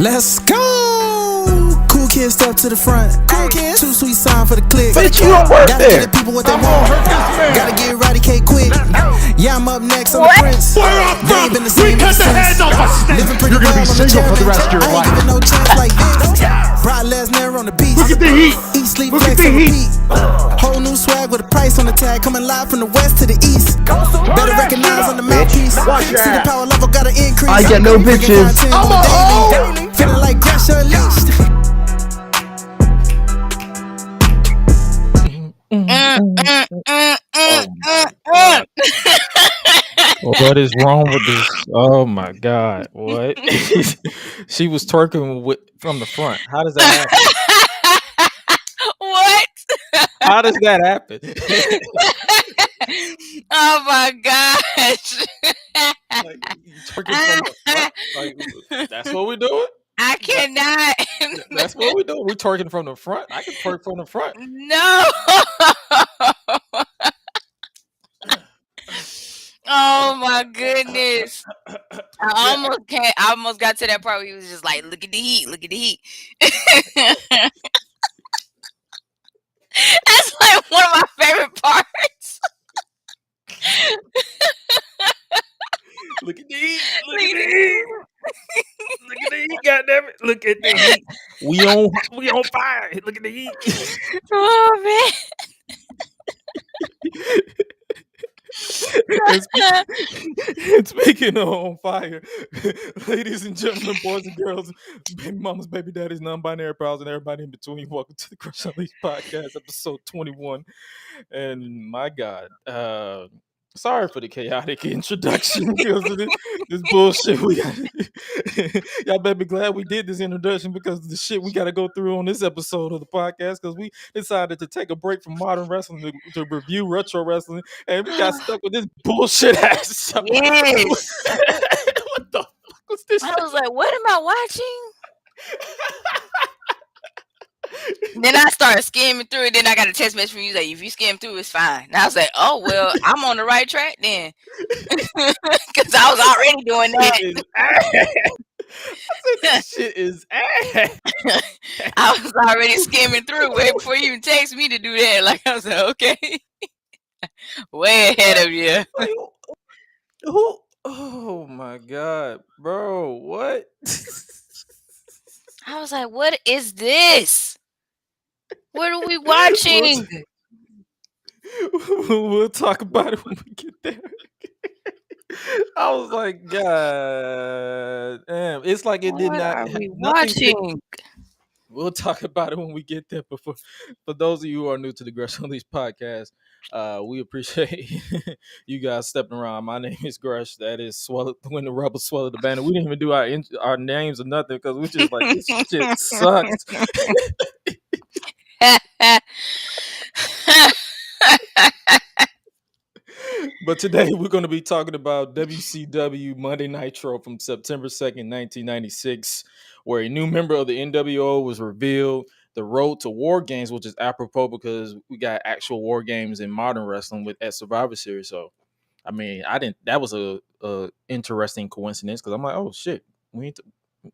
Let's go! Cool kids step to the front. Cool kids. Too sweet sign for the click. Bitch, you don't work Gotta there. get the people what they want. Gotta get eradicate quick. Yeah, I'm up next on the Prince. Where I'm They ain't from, been the we same cut the since. heads off a snake. Living pretty You're gonna well be on the single for the challenge. rest of your I ain't life. giving no chance like this. Brock Lesnar on the beach. Look at the heat. Eat, sleep, Look at flex, the and heat. repeat. Whole new swag with a price on the tag. Coming live from the west to the east. Better recognize on the mouthpiece. Watch your See the ass. power level gotta increase. I get no bitches. I'm a hoe. Feeling like Gresh Unleashed. What is wrong with this? Oh my God! What? She was twerking from the front. How does that happen? What? How does that happen? Oh my gosh! Like, you twerking from the front? Like, that's what we doing? I cannot. That's what we doing. We twerking from the front. I can twerk from the front. No. Oh my goodness! I almost got to that part where he was just like, "Look at the heat! Look at the heat!" That's like one of my favorite parts. Look at the heat. Look at the heat. Look at the heat. Goddamn it! Look at the heat. We on fire. Look at the heat. Oh man! And speaking of on fire, ladies and gentlemen, boys and girls, baby mamas, baby daddies, non-binary pals, and everybody in between, welcome to the Gresh Unleashed podcast, episode 21. And my God, sorry for the chaotic introduction because of this bullshit we got. Y'all better be glad we did this introduction because of the shit we got to go through on this episode of the podcast because we decided to take a break from modern wrestling to review retro wrestling, and we got stuck with this bullshit ass show. Yes. What the fuck was this? I was like, "What am I watching?" Then I started skimming through it. Then I got a text message from you like, "If you skim through, it's fine." And I was like, "Oh well, I'm on the right track then," because I was already doing that. I said, this shit is ass. I was already skimming through way before you even text me to do that. Like I was like, "Okay, way ahead of you." Like, who? Oh my God, bro! What? I was like, "What is this? What are we watching?" We'll talk about it when we get there. I was like, God damn. It's like it did What not are have we nothing to- watching? We'll talk about it when we get there. But for those of you who are new to the Gresh Unleashed podcast, we appreciate you guys stepping around. My name is Gresh. That is Swell when the Rebels swallow the Bandit. We didn't even do our names or nothing because we just like, this shit sucks. But today we're going to be talking about WCW Monday Nitro from September 2nd, 1996, where a new member of the nWo was revealed. The road to War Games, which is apropos because we got actual War Games in modern wrestling at Survivor Series. So, I mean, that was a interesting coincidence because I'm like, oh shit,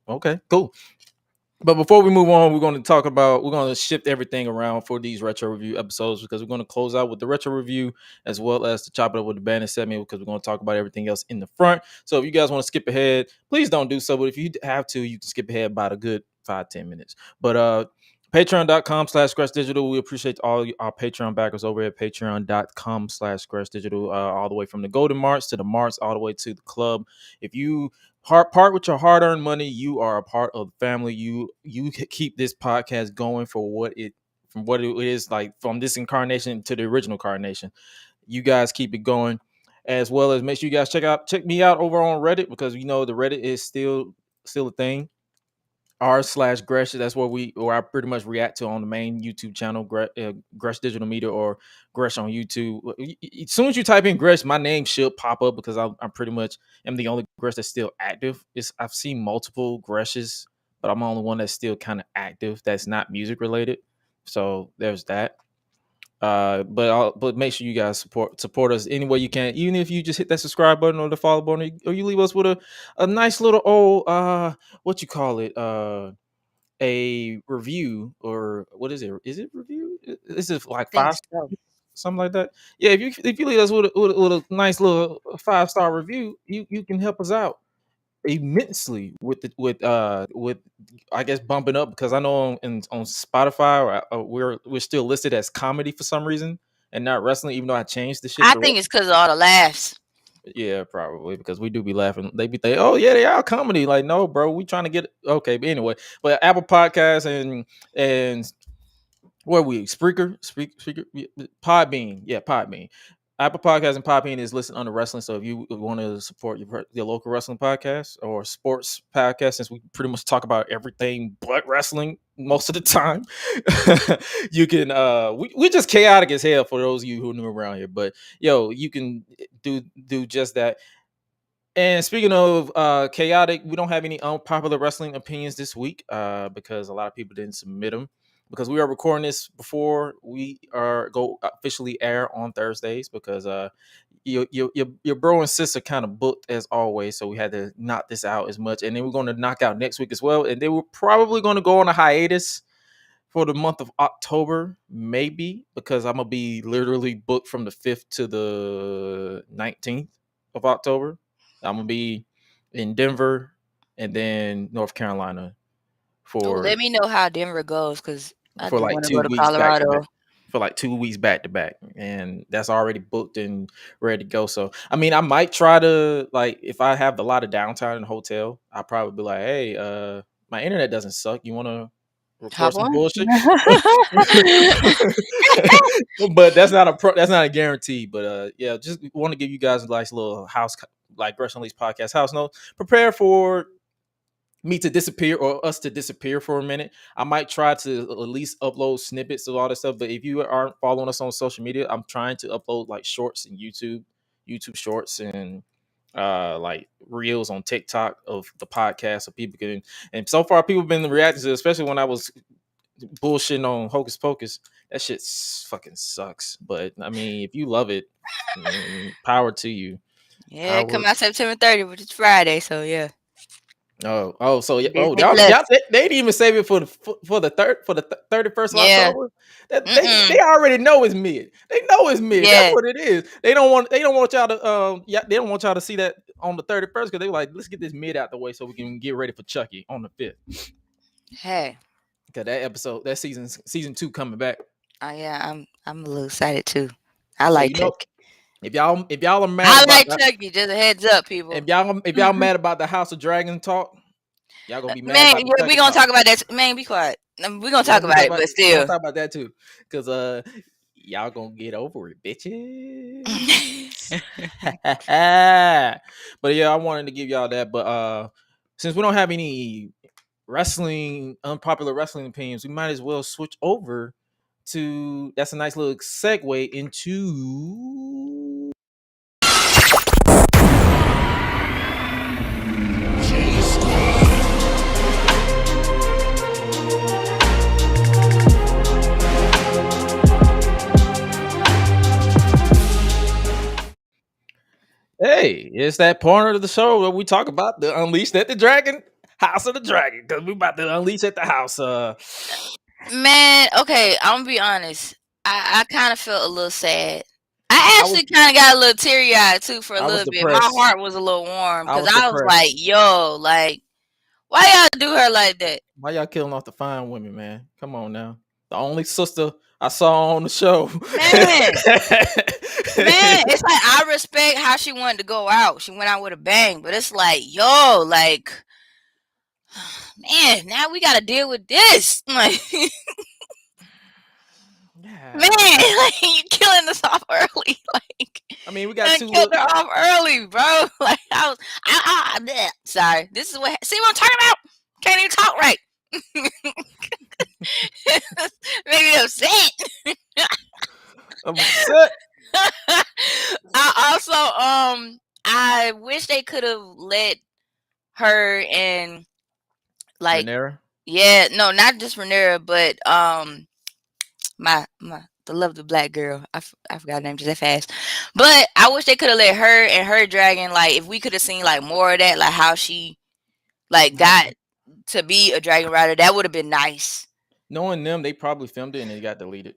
okay, cool. But before we move on, we're going to shift everything around for these retro review episodes because we're going to close out with the retro review as well as to chop it up with the Bandit segment because we're going to talk about everything else in the front. So if you guys want to skip ahead, please don't do so. But if you have to, you can skip ahead about a good 5-10 minutes. But patreon.com/GreshDigital. We appreciate all our Patreon backers over at patreon.com/GreshDigital, all the way from the Golden March to the March, all the way to the club. If you part with your hard-earned money, you are a part of the family. You keep this podcast going from what it is, like from this incarnation to the original incarnation. You guys keep it going, as well as make sure you guys check me out over on Reddit because you know the Reddit is still a thing. r/Gresh. That's where I pretty much react to on the main YouTube channel, Gresh Digital Media or Gresh on YouTube. As soon as you type in Gresh, my name should pop up because I'm pretty much am the only Gresh that's still active. I've seen multiple Greshes, but I'm the only one that's still kind of active that's not music related. So there's that. But make sure you guys support us any way you can, even if you just hit that subscribe button or the follow button, or you leave us with a nice little old what you call it, a review, or what is it? Is it review? Is it like I think 5, so. something like that? Yeah, if you leave us with a nice little 5-star review, you can help us out immensely with I guess bumping up, because I know on Spotify we're still listed as comedy for some reason and not wrestling, even though I changed the shit I to think it's because of all the laughs. yeah, probably because we do be laughing. They be thinking, oh yeah, they are comedy. Like, no, bro, we trying to get okay. But anyway, but Apple Podcasts and where we Spreaker, Podbean, yeah, Podbean. Apple Podcasts and Podbean is listed under wrestling. So if you want to support your local wrestling podcast or sports podcast, since we pretty much talk about everything but wrestling most of the time, you can. We just chaotic as hell for those of you who are new around here. But yo, you can do just that. And speaking of chaotic, we don't have any unpopular wrestling opinions this week because a lot of people didn't submit them. Because we are recording this before we are go officially air on Thursdays, because your bro and sis are kind of booked as always, so we had to knock this out as much, and then we're going to knock out next week as well, and then we're probably going to go on a hiatus for the month of October, maybe, because I'm gonna be literally booked from the 5th to the 19th of October. I'm gonna be in Denver and then North Carolina Oh, for let me know how Denver goes, because I for do like want to go 2 to weeks back to back. Colorado. For like 2 weeks back to back, and that's already booked and ready to go. So I mean, I might try to, like, if I have a lot of downtime in the hotel, I'll probably be like, hey, my internet doesn't suck. You want to record Hop some on. bullshit? But that's not a guarantee. But yeah, just want to give you guys a nice little house, like Gresh Unleashed podcast house note. Prepare for me to disappear, or us to disappear for a minute. I might try to at least upload snippets of all this stuff. But if you aren't following us on social media, I'm trying to upload like shorts and YouTube shorts, and like reels on TikTok of the podcast, so people can. And so far, people have been reacting to it, especially when I was bullshitting on Hocus Pocus. That shit fucking sucks. But I mean, if you love it, power to you. Yeah, it Power. come out September 30th, which is Friday. So yeah, So yeah. Oh, Disney Plus. they didn't even save it for the 31st of Yeah. October. That they already know it's mid. They know it's mid. That's Yeah. what it is. They don't want y'all to they don't want y'all to see that on the 31st, because they were like, let's get this mid out the way so we can get ready for Chucky on the 5th. Hey. Because that season 2 coming back. Oh yeah, I'm a little excited too. I like Chucky. If y'all are mad, I like Chucky. Just a heads up, people. If y'all mad about the House of Dragon talk, y'all gonna be mad. Man, about the we gonna talk about that. Man, be quiet. We gonna talk about it, but We're still, gonna talk about that too, because y'all gonna get over it, bitches. But yeah, I wanted to give y'all that. But since we don't have any unpopular wrestling opinions, we might as well switch over to. That's a nice little segue into. Hey, it's that part of the show where we talk about the Unleashed at the Dragon, House of the Dragon, because we about to unleash at the house. man. Okay, I'm gonna be honest. I kind of felt a little sad. I actually kind of got a little teary eyed too for a little bit. My heart was a little warm because I was like, "Yo, like, why y'all do her like that? Why y'all killing off the fine women, man? Come on now. The only sister I saw on the show, man, it's like, I respect how she wanted to go out. She went out with a bang, but it's like, yo, like, man, now we got to deal with this. Like, man, like, you killing us off early. Like, I mean, we got killed her off early, bro. Like, sorry. This is see what I'm talking about? Can't even talk right. Maybe upset. I also I wish they could have let her and like Rhaenyra? Yeah, no, not just Rhaenyra, but my the lovely black girl. I forgot her name just that fast. But I wish they could have let her and her dragon, like, if we could have seen like more of that, like how she like got to be a dragon rider, that would have been nice. Knowing them, they probably filmed it and it got deleted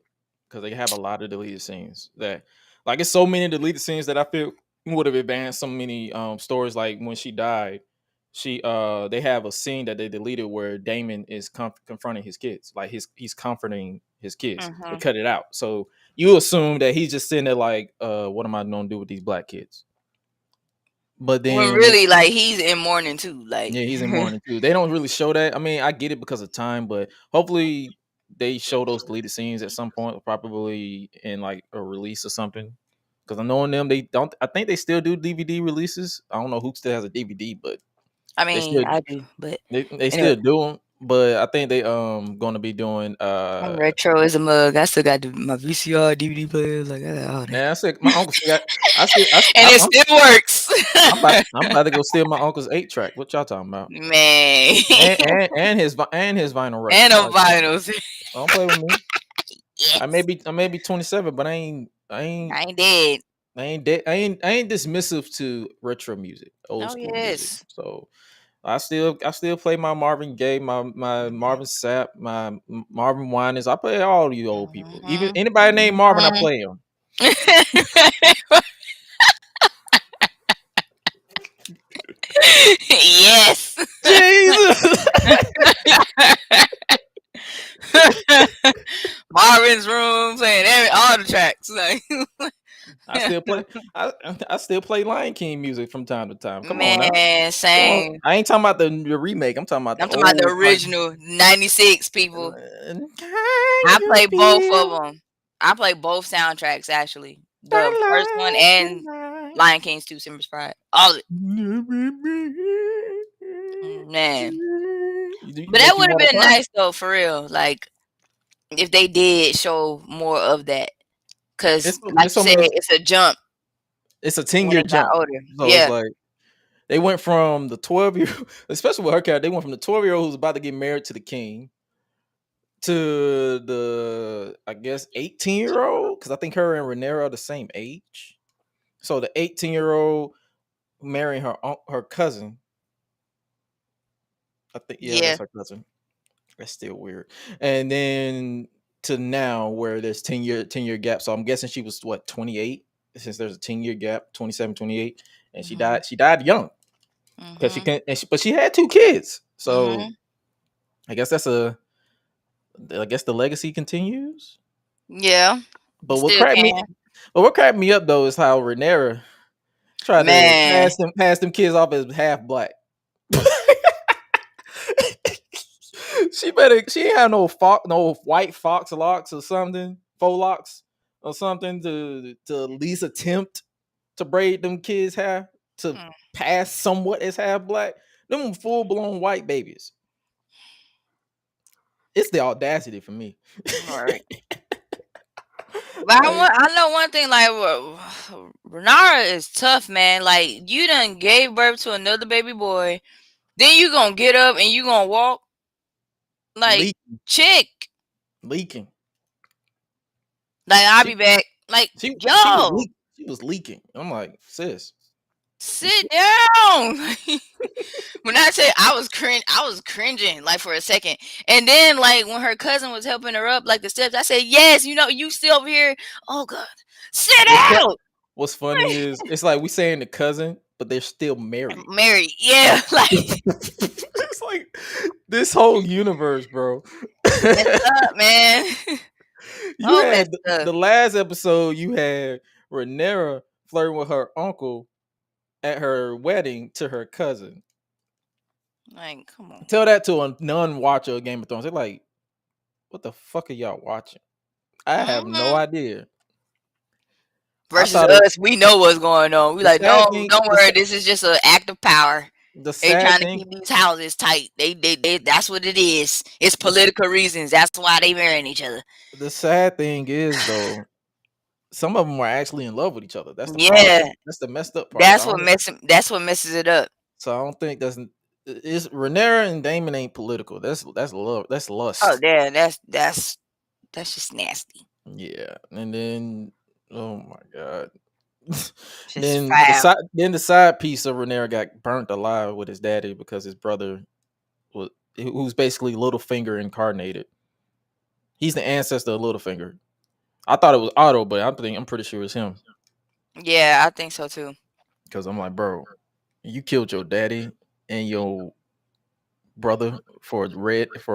because they have a lot of deleted scenes. That like it's so many deleted scenes that I feel would have advanced so many stories. Like when she died, they have a scene that they deleted where Damon is confronting his kids, like he's comforting his kids. They cut it out, so you assume that he's just sitting there like, what am I gonna do with these black kids? But then when really, like, he's in mourning too. Like, yeah, he's in mourning too. They don't really show that. I mean, I get it because of time, but hopefully they show those deleted scenes at some point, probably in like a release or something. Because I know in them, they don't. I think they still do DVD releases. I don't know who still has a DVD, but I mean, I do, but they anyway. still do them. But I think they gonna be doing I'm retro as a mug. I still got my VCR DVD players. Like, man, I said my uncle still got. And it still works. I'm about to go steal my uncle's 8-track. What y'all talking about, man? and his vinyl record and the vinyls. Don't play with me. Yes. I may be 27, but I ain't dead. I ain't dismissive to retro music, old school music. So I still play my Marvin Gaye, my Marvin Sapp, my Marvin Winans. I play all these old people. Even anybody named Marvin, I play them. Yes. Jesus. Marvin's Room, playing all the tracks. Like, I still play Lion King music from time to time. Come on now. Man, same. I ain't talking about the remake. I'm talking about the original 96 people. I play both of them. I play both soundtracks actually. The first one and Lion King's 2 Simba's Pride. All of it. Man. But that would have been nice though, for real. Like, if they did show more of that. Because like you said, it's a jump. It's a 10-year jump. Older. So it's like they went from the 12-year, especially with her character, they went from the 12-year-old who's about to get married to the king to the, I guess, 18-year-old, because I think her and Rhaenyra are the same age. So the 18-year-old marrying her cousin. I think that's her cousin. That's still weird. And then to now where there's 10-year gap. So I'm guessing she was 28, since there's a 10-year gap, 27, 28, and she died young. Because she can't, but she had 2 kids. So I guess the legacy continues. Yeah. But what cracked me up though is how Rhaenyra tried to pass them kids off as half black. She ain't have no white fox locks or something, faux locks or something to at least attempt to braid them kids' hair to pass somewhat as half black. Them full blown white babies. It's the audacity for me. All right. But I know one thing, like, Rhaenyra is tough, man. Like, you done gave birth to another baby boy, then you gonna get up and you gonna walk like leaking. Like, I'll be back. Like, she was leaking. I'm like, sis, sit down. When I said I was cringing like for a second, and then like when her cousin was helping her up like the steps, I said, yes, you still over here. Oh God, sit down. What's funny is it's like we saying the cousin, but they're still married. Yeah. Like, it's like this whole universe, bro. Messed up, man. You had the last episode. You had Rhaenyra flirting with her uncle at her wedding to her cousin. Like, come on. Tell that to a non-watcher of Game of Thrones. They're like, what the fuck are y'all watching? I have no idea. Versus us, we know what's going on. We like, don't worry, this is just an act of power. They trying to keep these houses tight. They that's what it is. It's political reasons. That's why they marrying each other. The sad thing is though, some of them are actually in love with each other. That's the problem. That's the messed up part. That's what messes it up. So I don't think it's Rhaenyra and Daemon ain't political. That's love. That's lust. Oh yeah, that's just nasty. Yeah, and then oh my god. Just foul. Then the side piece of Rhaenyra got burnt alive with his daddy because his brother was who's basically Littlefinger incarnated. He's the ancestor of Littlefinger. I thought it was Otto, but I'm pretty sure it's him. Yeah, I think so too. Because I'm like, bro, you killed your daddy and your brother for a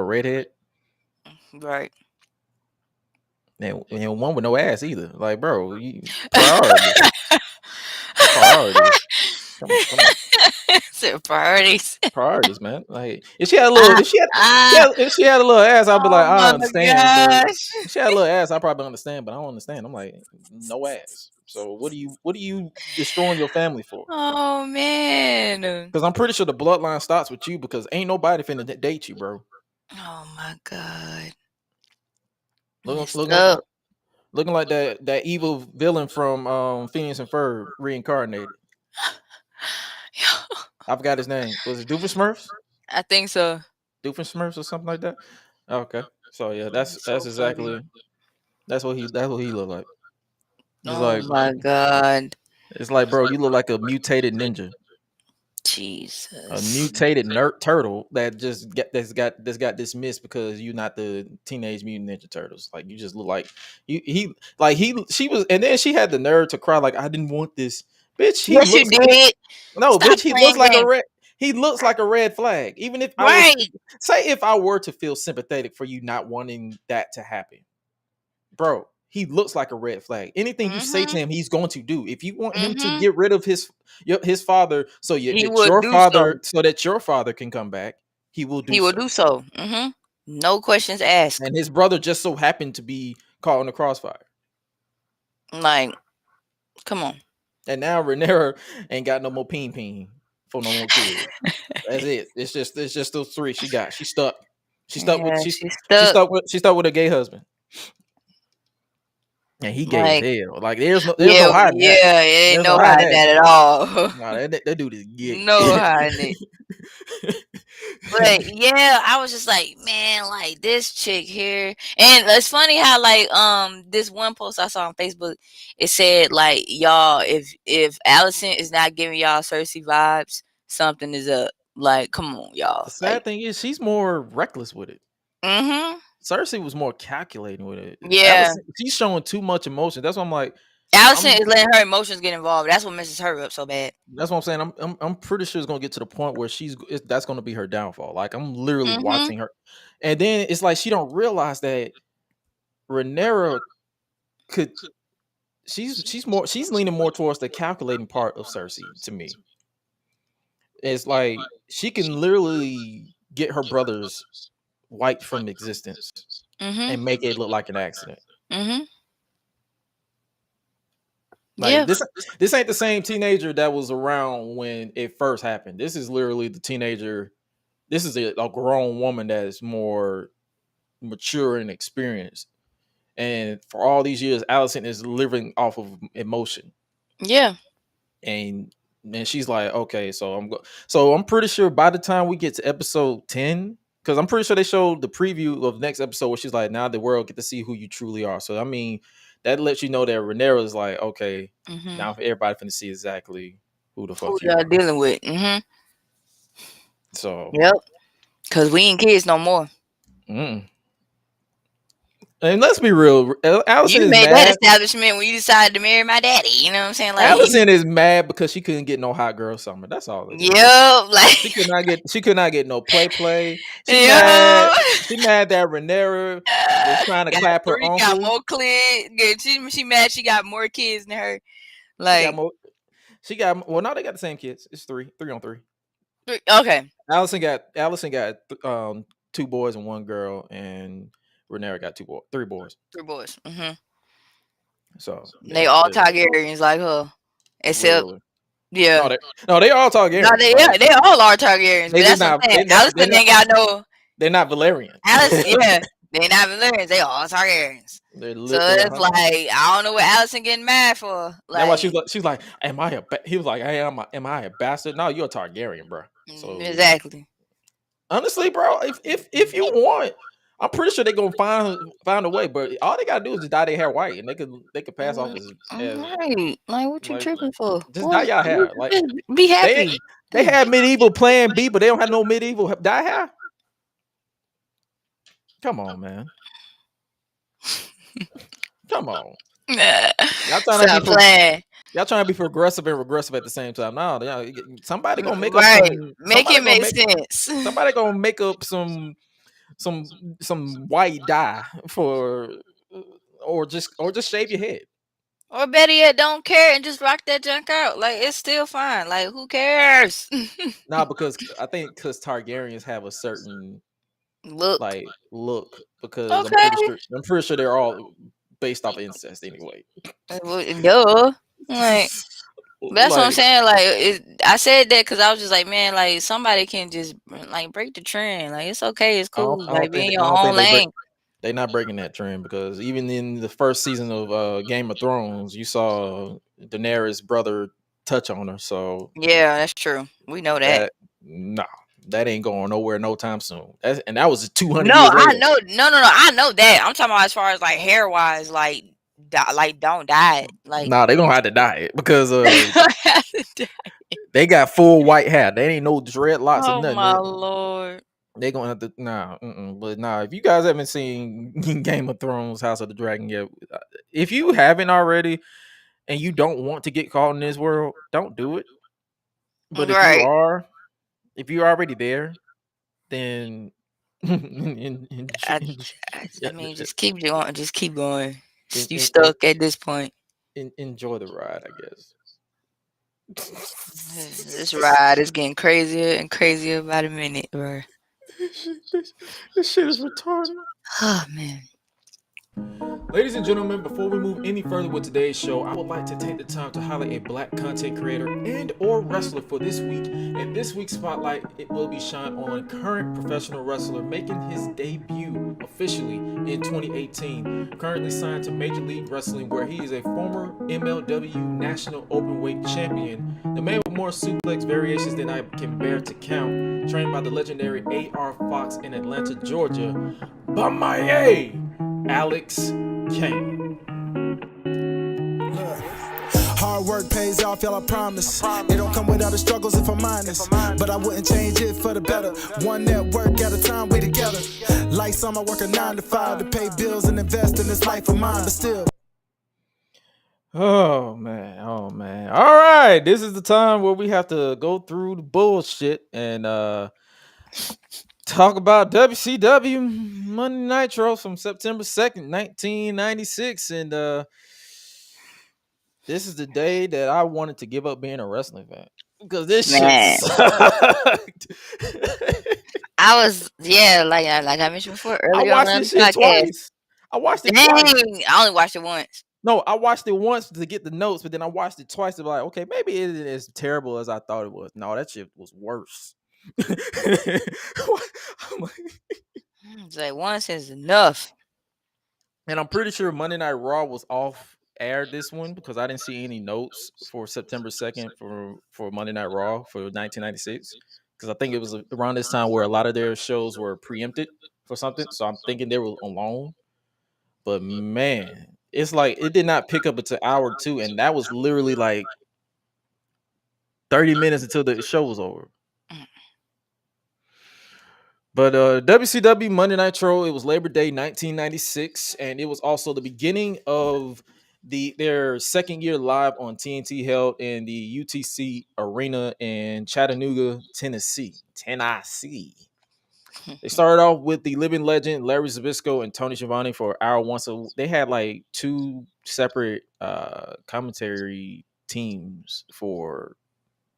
redhead. Right. And one with no ass either. Like, bro, priorities. Priorities. Come on. Priorities, man. Like, if she had a little, if she had a little ass, I'd be like, I understand. But if she had a little ass, I probably understand. But I don't understand. I'm like, no ass. So what are you destroying your family for? Oh man. Because I'm pretty sure the bloodline starts with you. Because ain't nobody finna date you, bro. Oh my god. Looking like that evil villain from Phineas and Ferb reincarnated. I forgot his name. Was it Doofenshmirtz? I think so. Doofenshmirtz or something like that. Okay, so yeah, that's exactly that's what he looked like. It's oh my god! It's like, bro, you look like a mutated ninja. Jesus, a mutated nerd turtle that that's got dismissed because you're not the Teenage Mutant Ninja Turtles. Like, you just look like she was, and then she had the nerve to cry like, I didn't want this, bitch. Yes, you did. No, stop, bitch. He looks like a red. He looks like a red flag. Even if I was, say, if I were to feel sympathetic for you not wanting that to happen, bro. He looks like a red flag. Anything you say to him, he's going to do. If you want him to get rid of his father, so that your father can come back, he will do. He will do so. No questions asked. And his brother just so happened to be caught in the crossfire. Like, come on. And now Rhaenyra ain't got no more peen for no more kids. That's it. It's just those three she got. She's stuck. She's stuck with a gay husband. And he gay as hell. Like, there's no hiding that. Yeah, ain't no hiding that at all. Nah, that dude is gay. No hiding it. But yeah, I was just like, man, like, this chick here. And it's funny how, like, this one post I saw on Facebook, it said, like, y'all, if Allison is not giving y'all Cersei vibes, something is up. Like, come on, y'all. The sad thing is, she's more reckless with it. Cersei was more calculating with it. Yeah, Allison, she's showing too much emotion. That's what I'm like. Allison is letting her emotions get involved. That's what messes her up so bad. That's what I'm saying. I'm pretty sure it's gonna get to the point where that's gonna be her downfall. Like, I'm literally watching her, and then it's like she don't realize that Rhaenyra she's leaning more towards the calculating part of Cersei to me. It's like she can literally get her brothers wiped from existence and make it look like an accident. Like, this ain't the same teenager that was around when it first happened. This is literally the teenager. This is a grown woman that is more mature and experienced. And for all these years, Allison is living off of emotion. Yeah. And she's like, okay, so I'm pretty sure by the time we get to episode 10, because I'm pretty sure they showed the preview of the next episode where she's like, now the world get to see who you truly are. So, I mean, that lets you know that Rhaenyra is like, okay, now everybody finna see exactly who the fuck y'all dealing with. So, yep, because we ain't kids no more. And let's be real, Allison you made that establishment when you decided to marry my daddy. You know what I'm saying? Like, Allison is mad because she couldn't get no hot girl summer. That's all. Yep, like she could not get no play. She mad that Rhaenyra was trying to clap her uncle. Got more kids. She mad she got more kids than her. Like, she got well, now they got the same kids. It's 3 on 3. Okay. Allison got 2 boys and 1 girl, and Rhaenyra got 3 boys. 3 boys. So they all Targaryens like her, except yeah. No, they all Targaryens. No, they all are Targaryens. But that's what I'm saying. Allison ain't got no. They're not Valerian. Allison, yeah, they're not Valerians. They all Targaryens. So it's like, I don't know what Allison getting mad for. Like, that's why she's like, am I he was like, hey, am I a bastard? No, you're a Targaryen, bro. So exactly. Honestly, bro, if you want, I'm pretty sure they're gonna find a way, but all they gotta do is just dye their hair white, and they could pass off as right. Like, what you tripping for? Just dye y'all hair. Like, just be happy. They had medieval Plan B, but they don't have no medieval dye hair. Come on, man. Come on. Y'all trying to be progressive and regressive at the same time. No, somebody gonna make up make it make sense. Somebody gonna make up some white dye for, or just shave your head. Or better yet, don't care and just rock that junk out. Like, it's still fine. Like, who cares? Nah, because I think Targaryens have a certain look. Because okay. I'm pretty sure they're all based off of incest anyway. Duh. Like, that's what I'm saying. Like, I said that because I was just like, man, like, somebody can just like break the trend. Like, it's okay, it's cool. Like, be in your own lane. They're not breaking that trend, because even in the first season of Game of Thrones, you saw Daenerys' brother touch on her. So yeah, that's true. We know that. That ain't going nowhere no time soon. And that was 200 years later. I know. No. I know that. I'm talking about as far as like hair wise, like don't dye it. Like, nah, they gonna have to dye it because they got full white hair. They ain't no dreadlocks or nothing. Oh my lord. They gonna have to but if you guys haven't seen Game of Thrones, House of the Dragon yet, if you haven't already and you don't want to get caught in this world, don't do it. But if you're already there, then I mean, just keep going. Just keep going. You stuck at this point. Enjoy the ride, I guess. This ride is getting crazier and crazier by the minute, bro. This shit is retarded. Oh man. Ladies and gentlemen, before we move any further with today's show, I would like to take the time to highlight a black content creator and or wrestler for this week. And this week's spotlight, it will be shined on a current professional wrestler making his debut officially in 2018. Currently signed to Major League Wrestling, where he is a former MLW National Openweight Champion. The man with more suplex variations than I can bear to count. Trained by the legendary A.R. Fox in Atlanta, Georgia. Bamaye! Alex Kane. Hard work pays off, y'all, I promise. It don't come without the struggles if I'm honest. But I wouldn't change it for the better. One network at a time, we together. Like some, I work a 9 to 5 to pay bills and invest in this life of mine, but still. Oh man. All right. This is the time where we have to go through the bullshit and talk about WCW Monday Nitro from September 2nd, 1996. And this is the day that I wanted to give up being a wrestling fan, because this shit sucked. I was, like I mentioned before earlier. I watched this shit twice. I watched it twice. I only watched it once. No, I watched it once to get the notes, but then I watched it twice to be like, okay, maybe it isn't as terrible as I thought it was. No, that shit was worse. It's like once is enough. And I'm pretty sure Monday Night Raw was off air this one, because I didn't see any notes for September 2nd for Monday Night Raw for 1996, because I think it was around this time where a lot of their shows were preempted for something, so I'm thinking they were alone. But man, it's like it did not pick up until hour 2, and that was literally like 30 minutes until the show was over. But WCW Monday Nitro, it was Labor Day 1996, and it was also the beginning of their second year live on TNT, held in the UTC Arena in Chattanooga, Tennessee. They started off with the living legend Larry Zbyszko and Tony Shivani for hour 1. So they had like 2 separate commentary teams for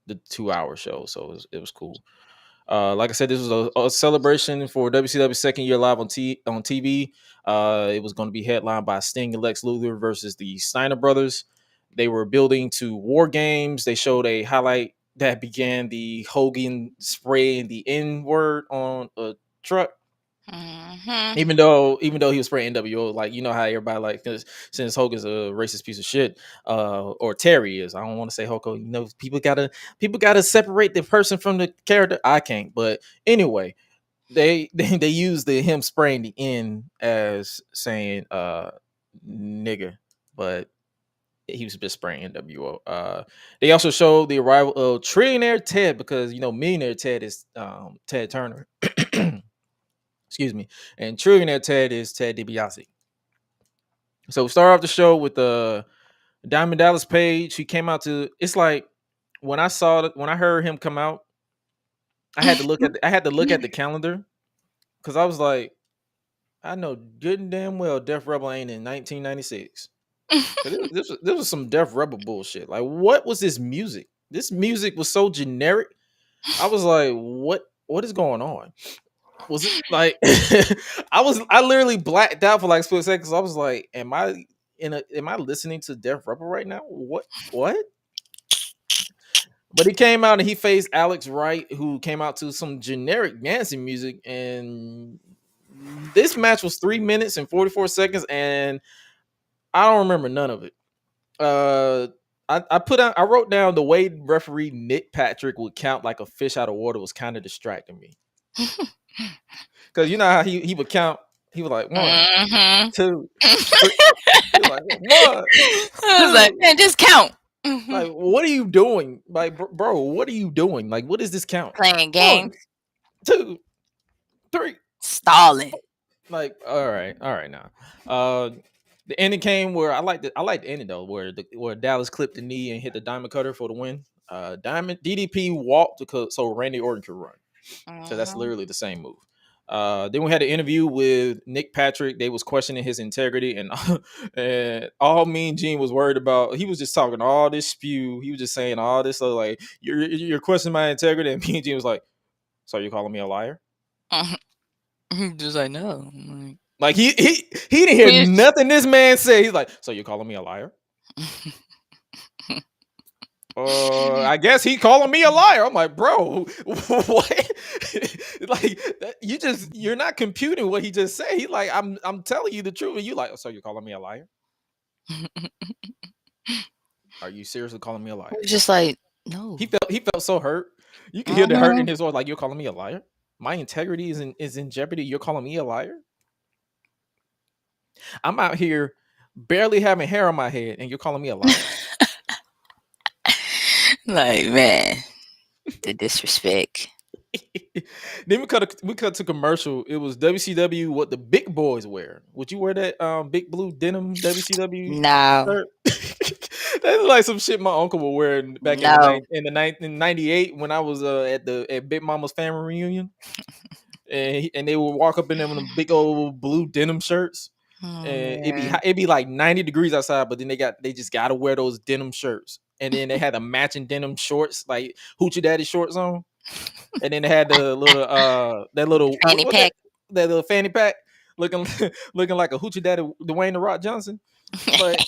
the 2-hour show. So it was cool. Like I said, this was a celebration for WCW's second year live on TV. It was going to be headlined by Sting and Lex Luthor versus the Steiner brothers. They were building to War Games. They showed a highlight that began the Hogan spraying the N-word on a truck. Mm-hmm. Even though he was spraying NWO, like, you know how everybody, like, since Hogan's a racist piece of shit, or Terry is. I don't want to say Hulk Hogan. You know, people gotta separate the person from the character. I can't. But anyway, they used him spraying the N as saying nigga, but he was just spraying NWO. They also showed the arrival of Trillionaire Ted, because Millionaire Ted is Ted Turner. Excuse me. And Trillionaire Ted is Ted DiBiase. So we start off the show with Diamond Dallas Page. He came out to. It's like when I heard him come out, I had to look at the calendar, because I was like, I know good and damn well Def Rebel ain't in 1996. This was some Def Rebel bullshit. Like, what was this music? This music was so generic. I was like, what is going on? Was it like I literally blacked out for like split seconds. I was like, am I listening to Def Rebel right now? What? But he came out and he faced Alex Wright, who came out to some generic dancing music, and this match was 3 minutes and 44 seconds, and I don't remember none of it. I wrote down the way referee Nick Patrick would count like a fish out of water was kind of distracting me. Because you know how he would count. He was like 1, 2, 3. He was like 1. I was like, man, just count. Like, what are you doing? Like, bro, what are you doing? Like, what is this count? Playing games. 1, 2, 3. Stalling. Like, all right now. The ending came where I liked the ending though, where Dallas clipped the knee and hit the diamond cutter for the win. Diamond DDP walked so Randy Orton could run. So that's literally the same move. Then we had an interview with Nick Patrick. They was questioning his integrity, and all Mean Gene was worried about. He was just talking all this spew. He was just saying all this, so like, you're questioning my integrity, and Mean Gene was like, so you're calling me a liar? Just like, no. Like he didn't hear nothing this man said. He's like, so you're calling me a liar? I guess he calling me a liar. I'm like, bro, what? Like, you're not computing what he just said. He like, I'm telling you the truth, and you like, so you're calling me a liar? Are you seriously calling me a liar? Just like, no. He felt so hurt. You can hear the hurt in his voice. Like, you're calling me a liar? My integrity is in jeopardy. You're calling me a liar? I'm out here barely having hair on my head, and you're calling me a liar. Like, man, the disrespect. Then we cut to commercial. It was WCW what the big boys wear. Would you wear that big blue denim WCW shirt? That's like some shit my uncle would wear back in 98 when I was at Big Mama's family reunion. And they would walk up in them with them big old blue denim shirts. And it'd be like 90 degrees outside, but then they just gotta wear those denim shirts. And then they had the matching denim shorts, like Hoochie Daddy shorts on. And then they had the little fanny pack. That little fanny pack looking like a Hoochie Daddy Dwayne the Rock Johnson. But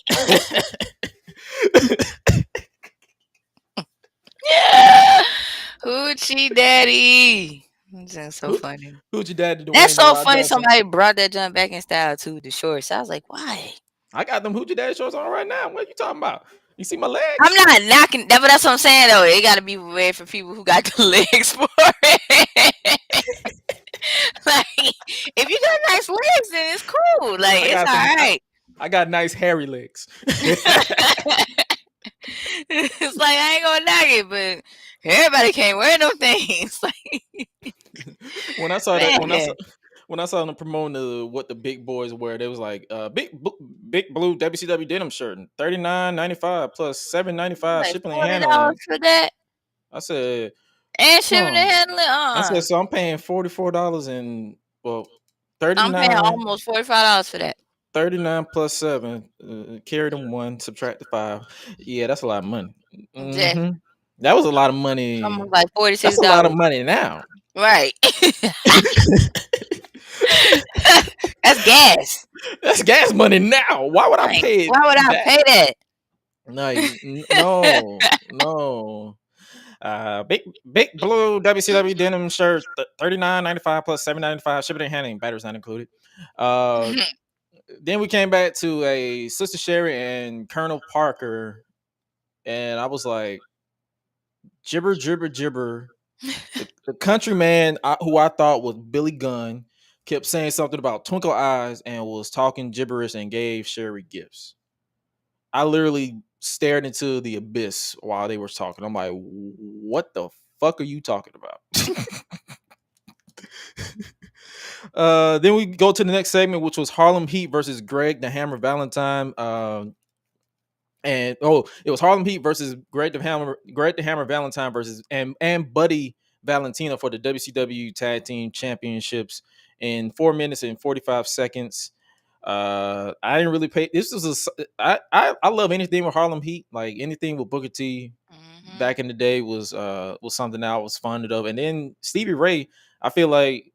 yeah, Hoochie Daddy. That's so funny. Hoochie Daddy. That's so funny. Somebody brought that jump back in style too. The shorts. I was like, why? I got them Hoochie Daddy shorts on right now. What are you talking about? You see my legs? I'm not knocking that, but that's what I'm saying though. It got to be way for people who got the legs for it. Like, if you got nice legs, then it's cool. Like, it's all right. I got nice hairy legs. It's like, I ain't gonna knock it, but everybody can't wear no things. Like, when I saw that, when I saw them promoting what the big boys wear, they was like, big blue WCW denim shirt, $39.95 plus $7.95 like shipping and handling. For that? I said, and shipping and handling. I said, so I'm paying $44 and $39. I'm paying almost $45 for that. 39 plus 7, carry them 1, subtract the 5. Yeah, that's a lot of money. Mm-hmm. That was a lot of money. Almost like $46. That's a lot of money now. Right. That's gas. That's gas money now. Why would I pay? Why would I pay that? No. Big blue WCW denim shirt, $39.95 plus $7.95 shipping and handling. Batteries not included. Then we came back to a Sister Sherry and Colonel Parker, and I was like, gibber. The countryman who I thought was Billy Gunn kept saying something about twinkle eyes and was talking gibberish and gave Sherry gifts. I literally stared into the abyss while they were talking. I'm like, what the fuck are you talking about? Then we go to the next segment, which was Harlem Heat versus Greg the Hammer Valentine. It was Harlem Heat versus Greg the Hammer Valentine versus and Buddy Valentina for the WCW Tag Team Championships in 4 minutes and 45 seconds. I didn't really pay. This was I love anything with Harlem Heat, like anything with Booker T. Back in the day was something that I was fond of. And then Stevie Ray, I feel like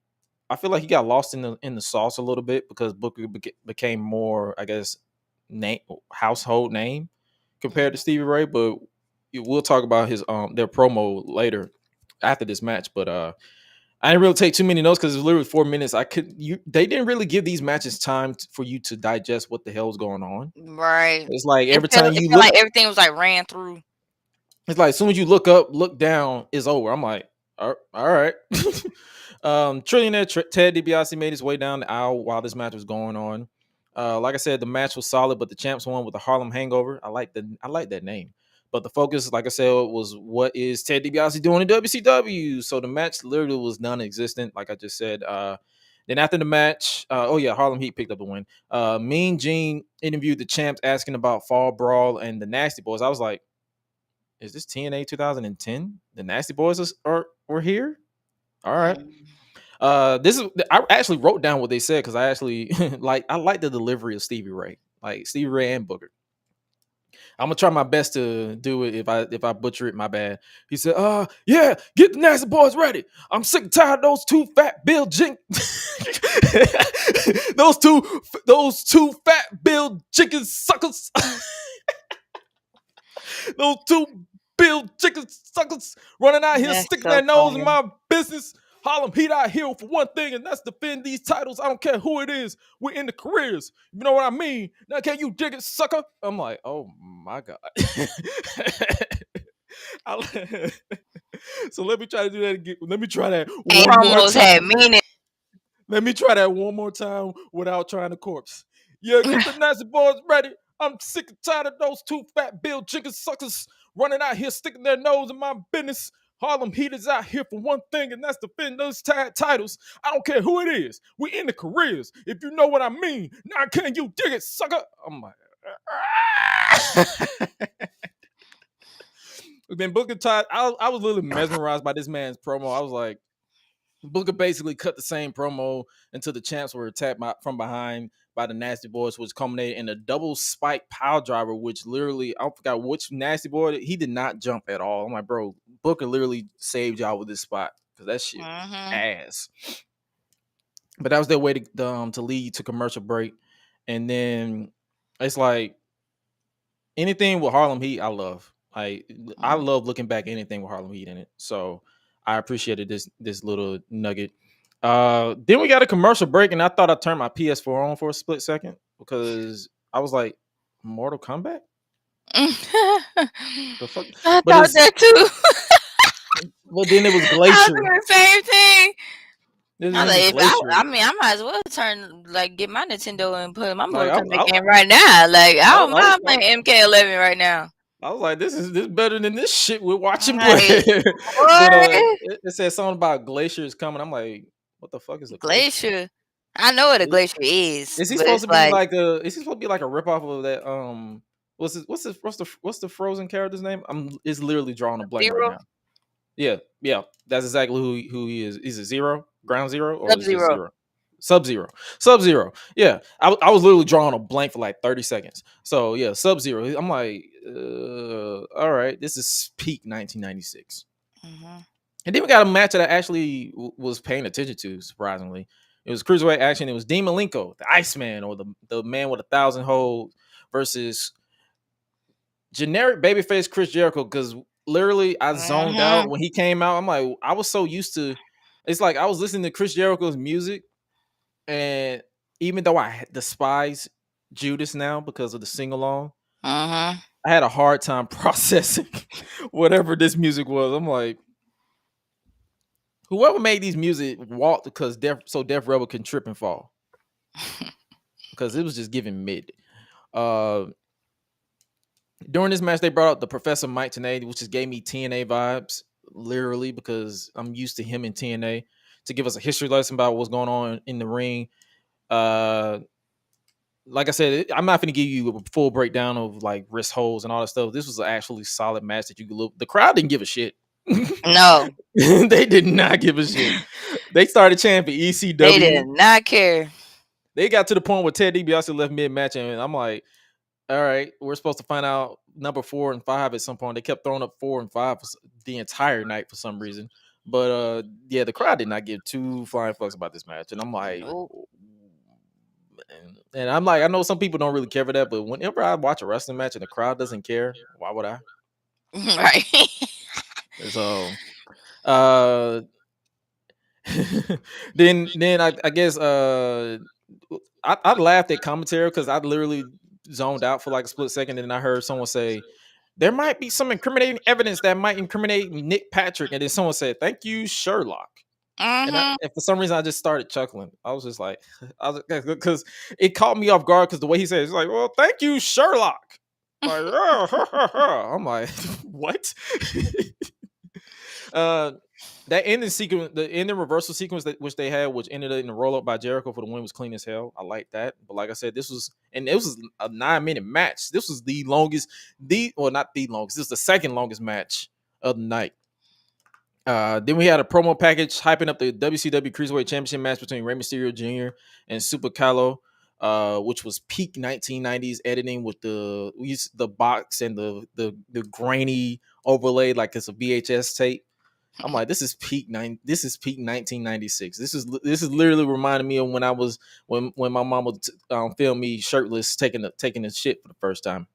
he got lost in the sauce a little bit because Booker became more, I guess, household name compared to Stevie Ray. But we'll talk about his their promo later after this match. But I didn't really take too many notes because it was literally 4 minutes. They didn't really give these matches time for you to digest what the hell's going on. Right. It's like every time you look, like everything was like ran through. It's like as soon as you look up, look down, it's over. I'm like, all right. Trillionaire Ted DiBiase made his way down the aisle while this match was going on. Like I said, the match was solid, but the champs won with the Harlem Hangover. I like that name. But the focus, like I said, was what is Ted DiBiase doing in WCW? So the match literally was non-existent, like I just said. Then after the match, Harlem Heat picked up the win. Mean Gene interviewed the champs asking about Fall Brawl and the Nasty Boys. I was like, is this TNA 2010? The Nasty Boys were here? All right. I actually wrote down what they said because I actually I like the delivery of Stevie Ray, like Stevie Ray and Booker. I'm gonna try my best to do it. If I butcher it, my bad. He said, yeah, get the Nasty Boys ready. I'm sick and tired of those two fat Bill Jink those two fat Bill chicken suckers. Those two Bill chicken suckers running out here sticking their nose in my business. Harlem Heat out here for one thing, and that's defend these titles. I don't care who it is. We're in the careers. You know what I mean? Now, can you dig it, sucker? I'm like, oh my God. So let me try to do that again. Let me try that one more time. Let me try that one more time without trying to corpse. Yeah, get the Nasty Boys ready. I'm sick and tired of those two fat Bill chicken suckers running out here sticking their nose in my business. Harlem Heat is out here for one thing, and that's defend those titles. I don't care who it is. We in the careers. If you know what I mean. Now can you dig it, sucker? I'm like, then Booker T, I was literally mesmerized by this man's promo. I was like, Booker basically cut the same promo until the champs were attacked from behind by the Nasty Boys, which culminated in a double spike pile driver, which literally, I forgot which Nasty Boy, he did not jump at all. I'm like, bro, Booker literally saved y'all with this spot because that shit ass. But that was their way to lead to commercial break. And then it's like anything with Harlem Heat, I love. I love looking back at anything with Harlem Heat in it. So I appreciated this little nugget. Then we got a commercial break, and I thought I turned my PS4 on for a split second because I was like, Mortal Kombat? The fuck? I thought that too. Well, then it was Glacier. I was doing the same thing. I might as well get my Nintendo and put my Mortal Kombat game right now. Like, I don't mind playing MK11 right now. I was like, this is better than this shit we're watching play. But it said something about Glacier is coming. I'm like, what the fuck is a Glacier? I know what a Glacier is. Is he supposed to be like a? Is he supposed to be like a ripoff of that? What's the Frozen character's name? It's literally drawing a blank Zero? right now. Yeah, that's exactly who he is. Is it Zero? Ground Zero or Sub-Zero? Sub-Zero. Yeah, I was literally drawing a blank for like 30 seconds. So yeah, Sub-Zero. I'm like, all right, this is peak 1996. And then we got a match that I actually was paying attention to, surprisingly. It was cruiserweight action. It was Dean Malenko, the Iceman, or the man with 1,000 holds, versus generic babyface Chris Jericho. Because literally, I zoned out when he came out. I'm like, I was so used to. It's like I was listening to Chris Jericho's music, and even though I despise Judas now because of the sing along, I had a hard time processing whatever this music was. I'm like, Whoever made these music walked because Def Rebel can trip and fall. Because it was just giving mid. During this match, they brought out the Professor Mike Tenay, which just gave me TNA vibes, literally, because I'm used to him in TNA, to give us a history lesson about what's going on in the ring. Like I said, I'm not going to give you a full breakdown of like wrist holds and all that stuff. This was an actually solid match that you could look. The crowd didn't give a shit. No. They did not give a shit. They started chanting for ECW. They did not care. They got to the point where Ted DiBiase left mid-match, and I'm like, all right, we're supposed to find out number 4 and 5 at some point. They kept throwing up 4 and 5 for the entire night for some reason. But yeah, the crowd did not give two flying fucks about this match. And I'm like, and I'm like, I know some people don't really care for that, but whenever I watch a wrestling match and the crowd doesn't care, why would I? Right. So then I guess I laughed at commentary because I literally zoned out for like a split second, and then I heard someone say there might be some incriminating evidence that might incriminate Nick Patrick, and then someone said, "Thank you, Sherlock." And for some reason, I just started chuckling. I was just like, because it caught me off guard because the way he said it's like, "Well, thank you, Sherlock." Like, I'm like, what? That ending sequence, the ending reversal sequence which they had, which ended in a roll up by Jericho for the win, was clean as hell. I like that. But like I said, this was a 9-minute match. This was the longest, not the longest. This is the second longest match of the night. Then we had a promo package hyping up the WCW Cruiserweight Championship match between Rey Mysterio Jr. and Super Calo, which was peak 1990s editing with the box and the grainy overlay like it's a VHS tape. I'm like, this is peak 1996. This is literally reminding me of when I was when my mom would film me shirtless taking the shit for the first time,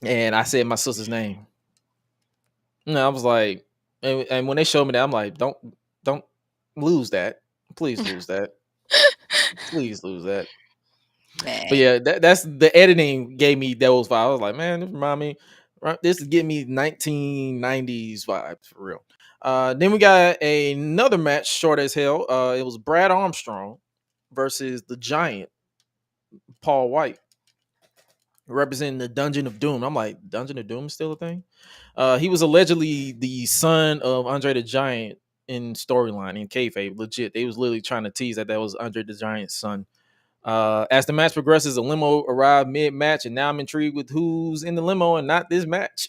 and I said my sister's name. And I was like, and when they showed me that, I'm like, don't lose that, please lose that, please lose that. Man. But yeah, that's the editing gave me those vibes. I was like, man, this remind me. This is getting me 1990s vibes for real. Then we got another match, short as hell. It was Brad Armstrong versus the Giant, Paul White, representing the Dungeon of Doom. I'm like, Dungeon of Doom is still a thing? He was allegedly the son of Andre the Giant in storyline, in kayfabe, legit. They was literally trying to tease that was Andre the Giant's son. As the match progresses, a limo arrived mid-match, and now I'm intrigued with who's in the limo and not this match.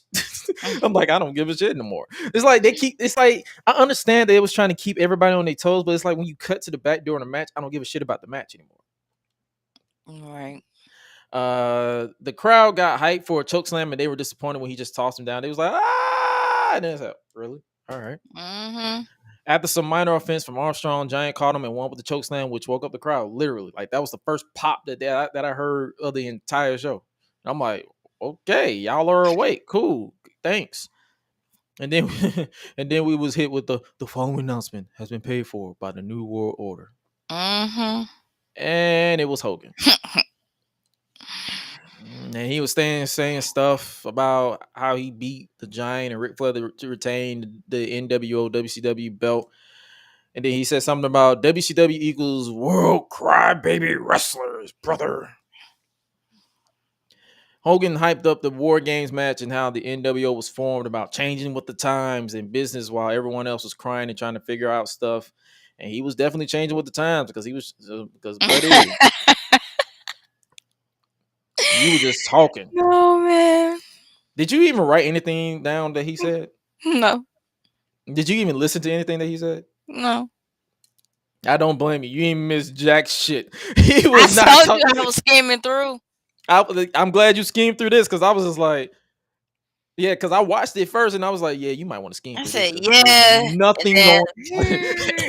I'm like, I don't give a shit no more. It's like I understand they was trying to keep everybody on their toes, but it's like when you cut to the back during a match, I don't give a shit about the match anymore. Right. The crowd got hyped for a chokeslam, and they were disappointed when he just tossed him down. They was like, ah, and then it's like, really? All right. After some minor offense from Armstrong, Giant caught him and won with the chokeslam, which woke up the crowd. Literally, like that was the first pop that I heard of the entire show. And I'm like, okay, y'all are awake, cool, thanks. And then we was hit with the following announcement has been paid for by the New World Order. And it was Hogan. And he was saying stuff about how he beat the Giant and Ric Flair to retain the nWo WCW belt. And then he said something about WCW equals world crybaby wrestlers, brother. Hogan hyped up the War Games match and how the nWo was formed about changing with the times and business while everyone else was crying and trying to figure out stuff. And he was definitely changing with the times because buddy, you were just talking. No, man. Did you even write anything down that he said? No. Did you even listen to anything that he said? No. I don't blame you. You ain't missed jack shit. He was I told you I was skimming through. I'm glad you skimmed through this because I was just like, yeah, because I watched it first and I was like, yeah, you might want to skim. I said, yeah, nothing going.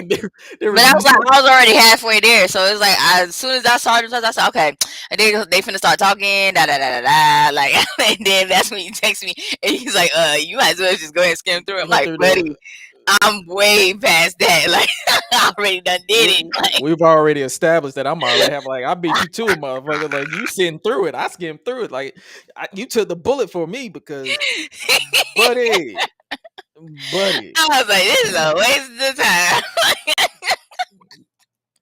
But I was like, I was already halfway there, so it's like as soon as I saw it, I said, okay, and they finna start talking, like, and then that's when you text me, and he's like, you might as well just go ahead and skim through. I'm like, buddy, I'm way past that. Like, I already done did it. Like, we've already established that I'm already I beat you to it, motherfucker. Like, you sitting through it, I skimmed through it. Like, you took the bullet for me because, buddy, buddy. I was like, this is a waste of time.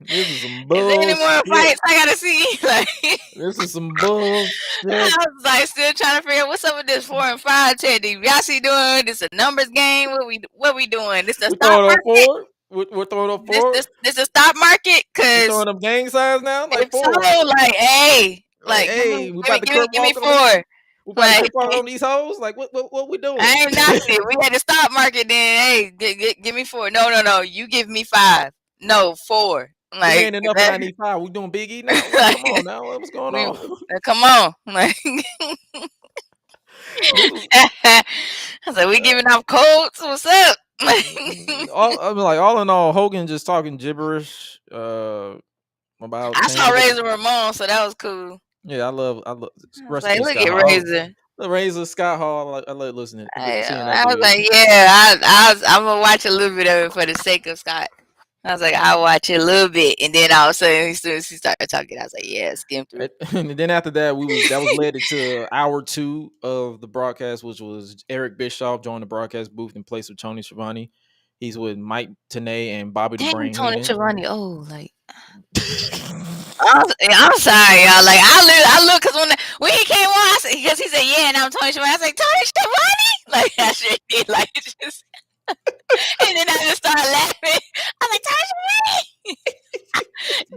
This is some bullshit. Is there any more fights I gotta see? Like, this is some bullshit. I was like, still trying to figure out what's up with this 4 and 5 Ted DiBiase doing. This a numbers game. What we doing? This the stock market. We're throwing up 4. This a stock market because throwing up gang signs now. Like 4. So, like, hey, hey, we about to give me 4. We about to Kurt on these hoes. Like, what we doing? I ain't knocking it. We had the stock market. Then, hey, give me 4. No. You give me 5. No, 4. Like, ain't enough. I need 5. We doing Big E now. Like, come on now. What's going on? Come on. Like, I was like, we giving out codes. What's up? all in all, Hogan just talking gibberish. About. I saw Razor Ramon, so that was cool. Yeah, I love. Like, look at Razor. Razor Scott Hall. I love listening. I was like, yeah, I'm gonna watch a little bit of it for the sake of Scott. I was like, I'll watch it a little bit, and then all of a sudden, as soon as he started talking, I was like, yeah, skim through. And then after that, that was led into hour 2 of the broadcast, which was Eric Bischoff joined the broadcast booth in place of Tony Shivani. He's with Mike Tenay and Bobby the Brain. Tony Shivani. Oh, like. I'm sorry, y'all. Like, I look because when he came on, because he said, yeah, and I'm Tony Shivani. I was like, Tony Shivani? Like, I should be like, just. And then I just started laughing. I was like, Tony Shivani.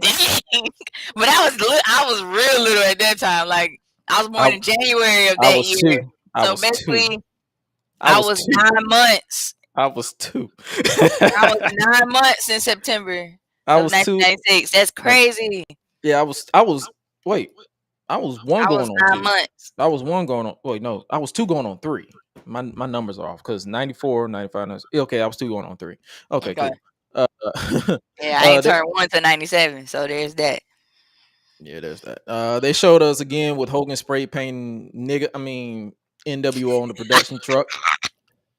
Dang. But I was real little at that time. Like, I was born in January of that year. So basically, I was 9 months. I was 2. I was 9 months in September. I was 1996. That's crazy. Yeah, I was. Wait, I was 1 going on 9 months. I was 1 going on. Wait, no, I was 2 going on 3. My numbers are off because 94, 95. Okay, I was 2 going on 3. Okay. Cool. Yeah, I ain't turned 1 to 97, so there's that. Yeah, there's that. They showed us again with Hogan spray painting NWO on the production truck.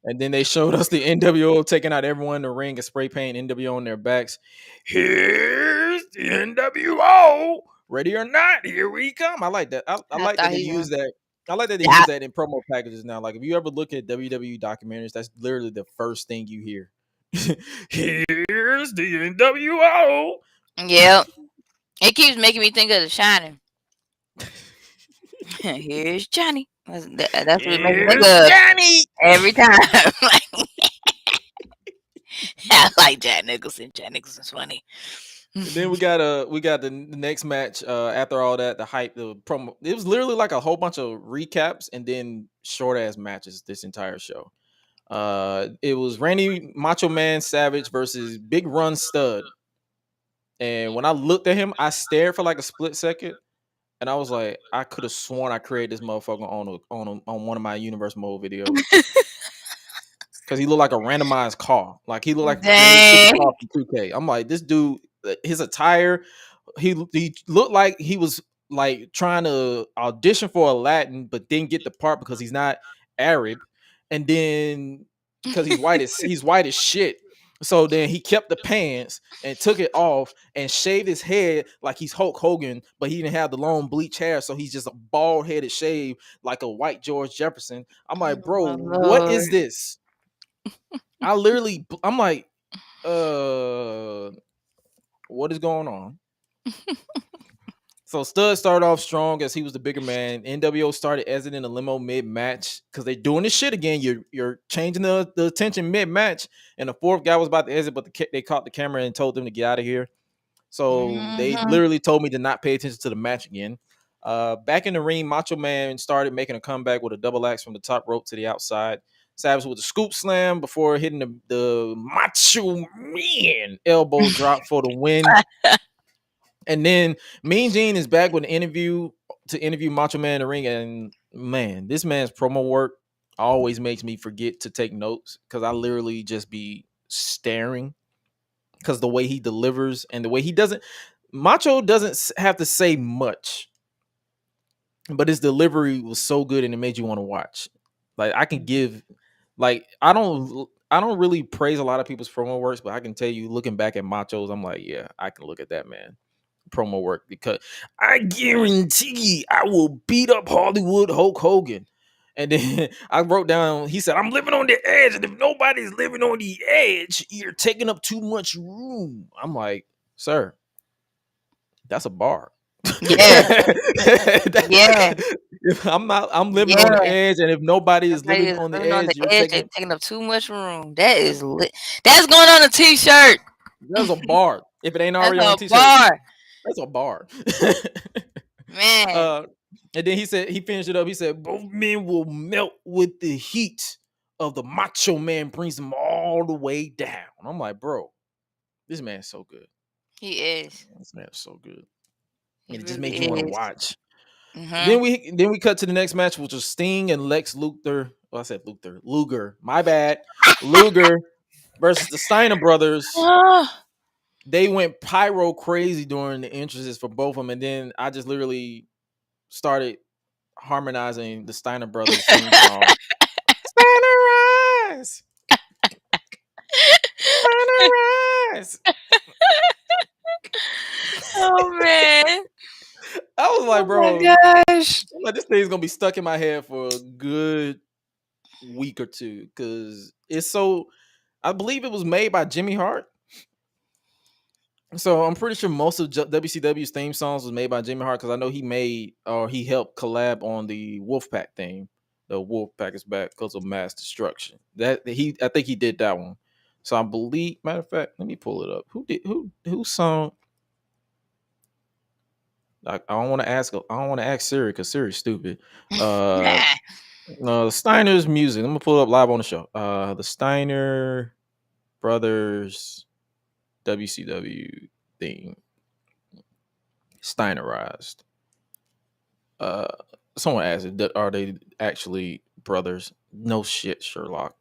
And then they showed us the NWO taking out everyone in the ring and spray painting NWO on their backs. Here's the NWO. Ready or not, here we come. I like that. I like that they use that. I like that they use that in promo packages now. Like, if you ever look at WWE documentaries, that's literally the first thing you hear. Here's the NWO. Yep. It keeps making me think of The Shining. Here's Johnny. That's what it makes me think of Johnny every time. I like Jack Nicholson. Jack Nicholson's funny. And then we got the next match. After all that, the hype, the promo. It was literally like a whole bunch of recaps and then short ass matches. This entire show. It was Randy Macho Man Savage versus Big Run Stud. And when I looked at him, I stared for like a split second. And I was like, I could have sworn I created this motherfucker on one of my Universe Mode videos. Because he looked like a randomized car. Like, he looked like a car from 2K. I'm like, this dude, his attire, he looked like he was like trying to audition for Aladdin, but didn't get the part because he's not Arab. And then because he's white as shit. So then he kept the pants and took it off and shaved his head like he's Hulk Hogan, but he didn't have the long bleach hair, so he's just a bald-headed shave like a white George Jefferson. I'm like, bro, what is this? I'm like, what is going on? So Stud started off strong as he was the bigger man. NWO started exiting the limo mid-match because they're doing this shit again. You're changing the attention mid-match, and the fourth guy was about to exit, but they caught the camera and told them to get out of here. So they literally told me to not pay attention to the match again. Back in the ring, Macho Man started making a comeback with a double axe from the top rope to the outside. Savage with a scoop slam before hitting the Macho Man elbow drop for the win. And then Mean Gene is back with an interview to interview Macho Man in the ring. And man, this man's promo work always makes me forget to take notes because I literally just be staring because the way he delivers and the way he doesn't. Macho doesn't have to say much, but his delivery was so good and it made you want to watch. Like, I can give, like, I don't really praise a lot of people's promo works, but I can tell you, looking back at Macho's, I'm like, yeah, I can look at that man promo work because I guarantee I will beat up Hollywood Hulk Hogan. And then I wrote down, he said, I'm living on the edge. And if nobody's living on the edge, you're taking up too much room. I'm like, sir, that's a bar. Yeah. Yeah. I'm living on the edge, and if nobody is living on the edge, you're taking up too much room. That is lit. That's going on a t-shirt. That's a bar. If it ain't already on a t-shirt, that's a bar. Man. And then he said, he finished it up. He said, both men will melt with the heat of the Macho Man brings them all the way down. I'm like, bro, this man's so good. He is. This man's so good. And it just makes you want to watch. Mm-hmm. Then we cut to the next match, which was Sting and Lex Luthor. Well, I said Luger. My bad. Luger versus the Steiner brothers. They went pyro crazy during the entrances for both of them, and then I just literally started harmonizing the Steiner brothers theme song. Steiner Rise! Steiner Rise! Oh man. I was like, bro, oh my gosh. Like, this thing's gonna be stuck in my head for a good week or two because it's so. I believe it was made by Jimmy Hart. So I'm pretty sure most of WCW's theme songs was made by Jimmy Hart because I know he made or he helped collab on the Wolfpack theme. The Wolfpack is back because of mass destruction. I think he did that one. So I believe, matter of fact, let me pull it up. Who sung? I don't want to ask Siri because Siri's stupid. Steiner's music. I'm gonna pull it up live on the show. The Steiner brothers WCW theme. Steinerized. Someone asked, are they actually brothers? No shit, Sherlock.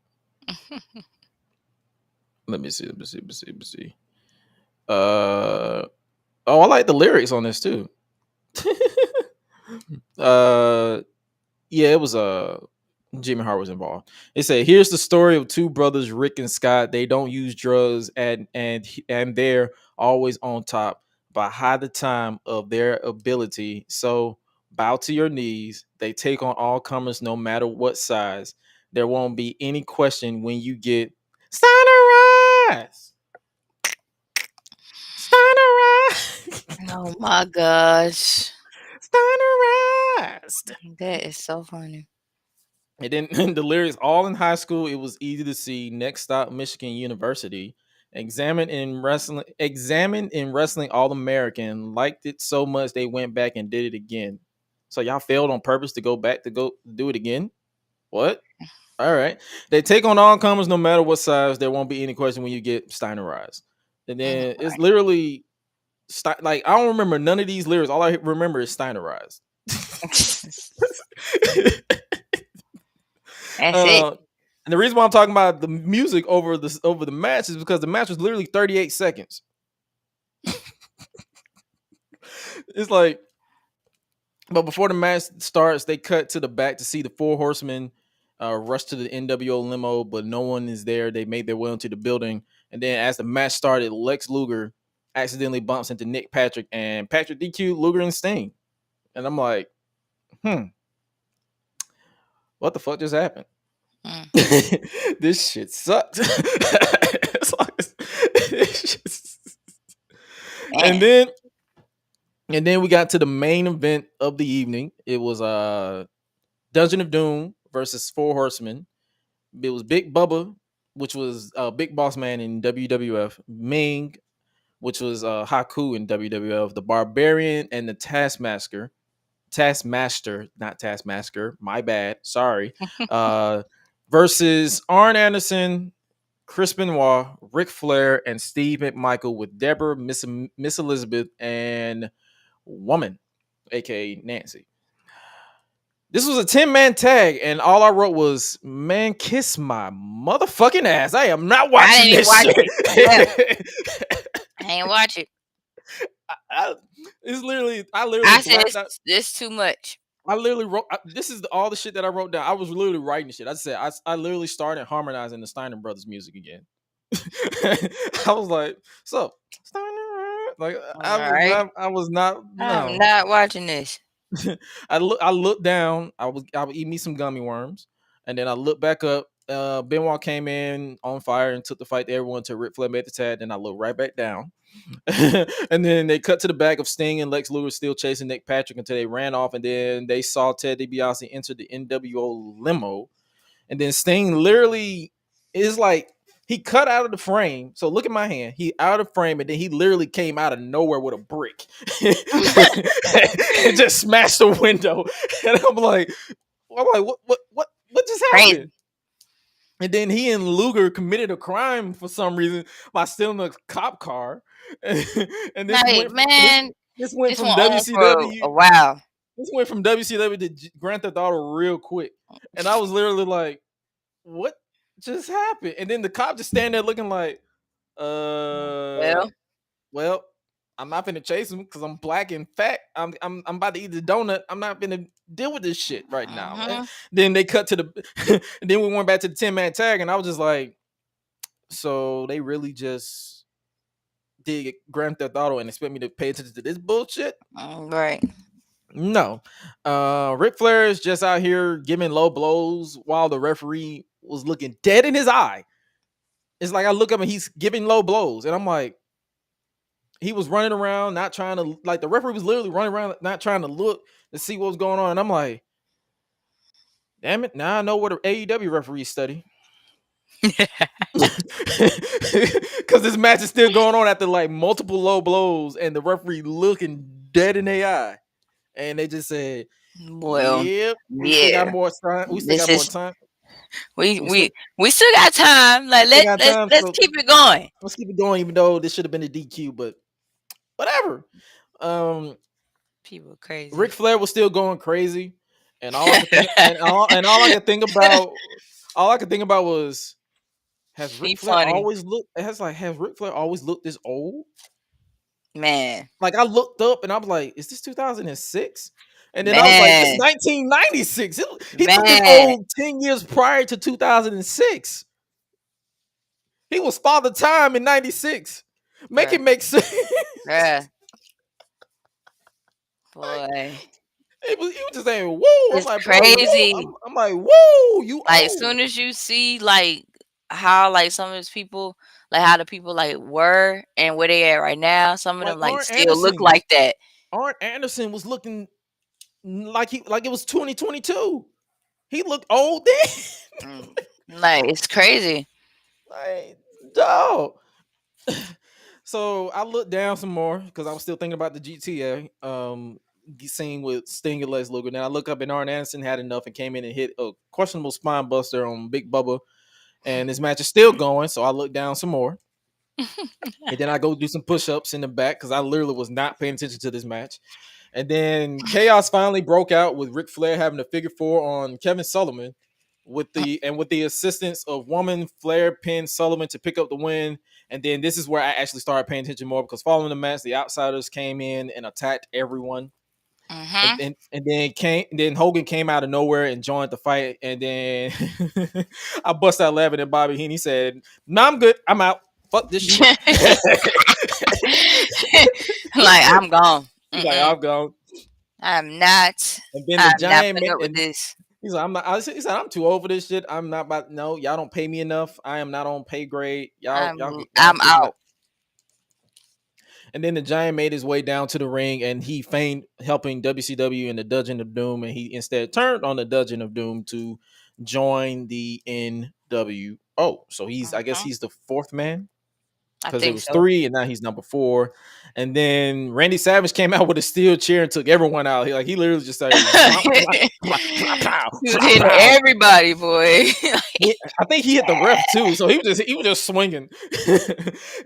Let me see. I like the lyrics on this too. Yeah, it was Jimmy Hart was involved. It said, "Here's the story of two brothers, Rick and Scott. They don't use drugs and they're always on top by high the time of their ability. So bow to your knees. They take on all comers, no matter what size. There won't be any question when you get Steinerized. Steinerized. Oh my gosh. Steinerized. That is so funny. And then the lyrics, all in high school, it was easy to see. Next stop, Michigan University. Examined in wrestling All American. Liked it so much they went back and did it again. So y'all failed on purpose to go back to go do it again? What? All right. They take on all comers no matter what size. There won't be any question when you get Steinerized. And then it's literally like I don't remember none of these lyrics. All I remember is Steinerized. That's it. And the reason why I'm talking about the music over the match is because the match was literally 38 seconds. It's like, but before the match starts, they cut to the back to see the Four Horsemen rush to the NWO limo, but no one is there. They made their way into the building, and then as the match started, Lex Luger accidentally bumps into Nick Patrick, and Patrick DQ Luger and Sting, and I'm like, what the fuck just happened? This shit sucked. And then we got to the main event of the evening. It was Dungeon of Doom versus Four Horsemen. It was Big Bubba, which was Big Boss Man in WWF, Ming, which was Haku in WWF, the Barbarian, and the Taskmaster, not Taskmaster, my bad, sorry, versus Arn Anderson, Chris Benoit, Ric Flair, and Steve McMichael with Deborah, Miss Elizabeth, and Woman, aka Nancy. This was a 10-man tag, and all I wrote was, "Man, kiss my motherfucking ass. I am not watching this shit." I ain't watch it. I said this too much. I literally wrote. This is all the shit that I wrote down. I was literally writing shit. I said I literally started harmonizing the Steiner Brothers music again. I was like, "So Steiner, like I was not. No. I'm not watching this. I looked down. I would eat me some gummy worms, and then I looked back up. Benoit came in on fire and took the fight to everyone until Ric Flair made the tag. Then I looked right back down. And then they cut to the back of Sting and Lex Luthor still chasing Nick Patrick until they ran off. And then they saw Ted DiBiase enter the nWo limo. And then Sting literally is like, he cut out of the frame. So look at my hand. He out of frame, and then he literally came out of nowhere with a brick and just smashed the window. And I'm like, what just happened? Crazy. And then he and Luger committed a crime for some reason by stealing a cop car. And this went from WCW. Oh, wow. This went from WCW to Grand Theft Auto real quick. And I was literally like, what just happened? And then the cop just stand there looking like, well, I'm not finna chase him because I'm black and fat. I'm about to eat the donut. I'm not finna deal with this shit right now. And then they cut to the and then we went back to the 10-man tag, and I was just like, so they really just did Grand Theft Auto and expect me to pay attention to this bullshit? Right. No. Ric Flair is just out here giving low blows while the referee was looking dead in his eye. It's like I look up and he's giving low blows, and I'm like, he was running around, not trying to, like, the referee was literally running around, not trying to look to see what was going on. And I'm like, damn it, now I know what an AEW referee study. Because this match is still going on after like multiple low blows and the referee looking dead in their eye. And they just said, well, yep, we still got more time. We still got more time. We still got time. Like let's keep it going. Let's keep it going, even though this should have been a DQ, but whatever. People crazy. Ric Flair was still going crazy, and all I could think about was, has Ric Flair always looked this old? Man, like I looked up and I was like, is this 2006? And then I was like, it's 1996. He looked this old 10 years prior to 2006. He was Father Time in 96. Make it make sense. Yeah. Boy. He was just saying, whoa. It's like, crazy. I'm like, whoa, you like old. As soon as you see like how like some of those people, like how the people like were and where they at right now, some of them like still Anderson, look like that. Arn Anderson was looking like it was 2022. He looked old then. Like, it's crazy. Like, dog. So I looked down some more because I was still thinking about the GTA scene with Sting and Lex Luger. Then I look up and Arn Anderson had enough and came in and hit a questionable spine buster on Big Bubba. And this match is still going, so I look down some more. And then I go do some push-ups in the back because I literally was not paying attention to this match. And then chaos finally broke out with Ric Flair having a figure four on Kevin Sullivan with the assistance of Woman. Flair pinned Sullivan to pick up the win. And then this is where I actually started paying attention more because following the match, the Outsiders came in and attacked everyone. And then Hogan came out of nowhere and joined the fight. And then I bust out laughing at Bobby Heenan. He said, "No, I'm good. I'm out. Fuck this shit." Like, I'm gone. Like, I'm gone. I'm not. And then the Giant made with this. He's like, he said, I'm too over for this shit. I'm not about. No, y'all don't pay me enough. I am not on pay grade. I'm out. And then the Giant made his way down to the ring and he feigned helping WCW in the Dungeon of Doom, and he instead turned on the Dungeon of Doom to join the nWo. So I guess he's the fourth man. Because it was 3 and now he's number 4. And then Randy Savage came out with a steel chair and took everyone out. He literally just started he was hitting everybody, boy. I think he hit the ref too. So he was just swinging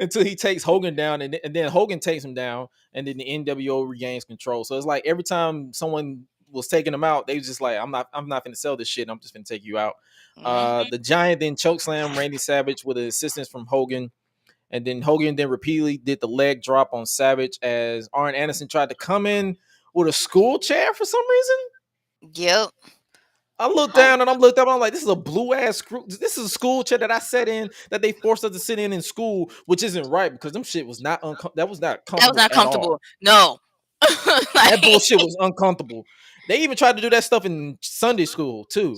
until he takes Hogan down, and then Hogan takes him down, and then the nWo regains control. So it's like every time someone was taking him out, they was just like, I'm not gonna sell this shit. I'm just gonna take you out. The Giant then chokeslammed Randy Savage with assistance from Hogan. And then Hogan then repeatedly did the leg drop on Savage as Arn Anderson tried to come in with a school chair for some reason. Yep. I looked down and I looked up. I'm like, this is a blue ass screw. This is a school chair that I sat in that they forced us to sit in school, which isn't right because them shit was not that was not comfortable. That was not comfortable. No. That bullshit was uncomfortable. They even tried to do that stuff in Sunday school too.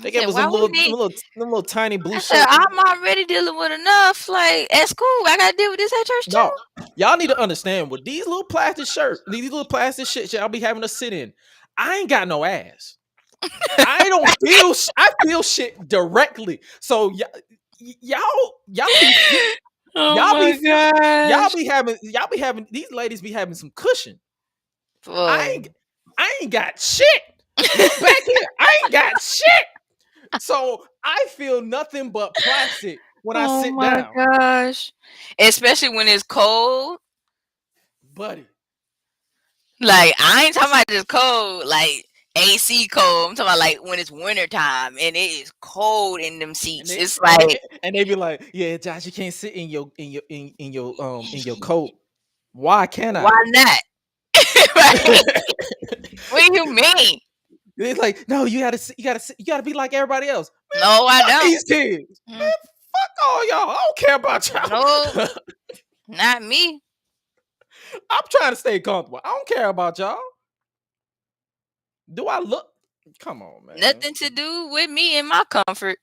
They gave us them little tiny blue shirts. I'm already dealing with enough. Like at school, I gotta deal with this at church too. No, y'all need to understand with these little plastic shirts, these little plastic shit y'all be having to sit in. I ain't got no ass. I don't feel. I feel shit directly. So y'all be. Y'all be having these ladies be having some cushion. I ain't got shit. Look back here. I ain't got shit. So I feel nothing but plastic when I sit down. Oh my gosh. Especially when it's cold. Buddy. Like, I ain't talking about just cold, like AC cold. I'm talking about like when it's wintertime and it is cold in them seats. It's like, and they be like, yeah, Josh, you can't sit in your coat. Why can't I? Why not? What do you mean? It's like, no, you gotta be like everybody else. Man, no, I don't. These kids. Man, fuck all y'all. I don't care about y'all. No, not me. I'm trying to stay comfortable. I don't care about y'all. Do I look? Come on, man. Nothing to do with me and my comfort.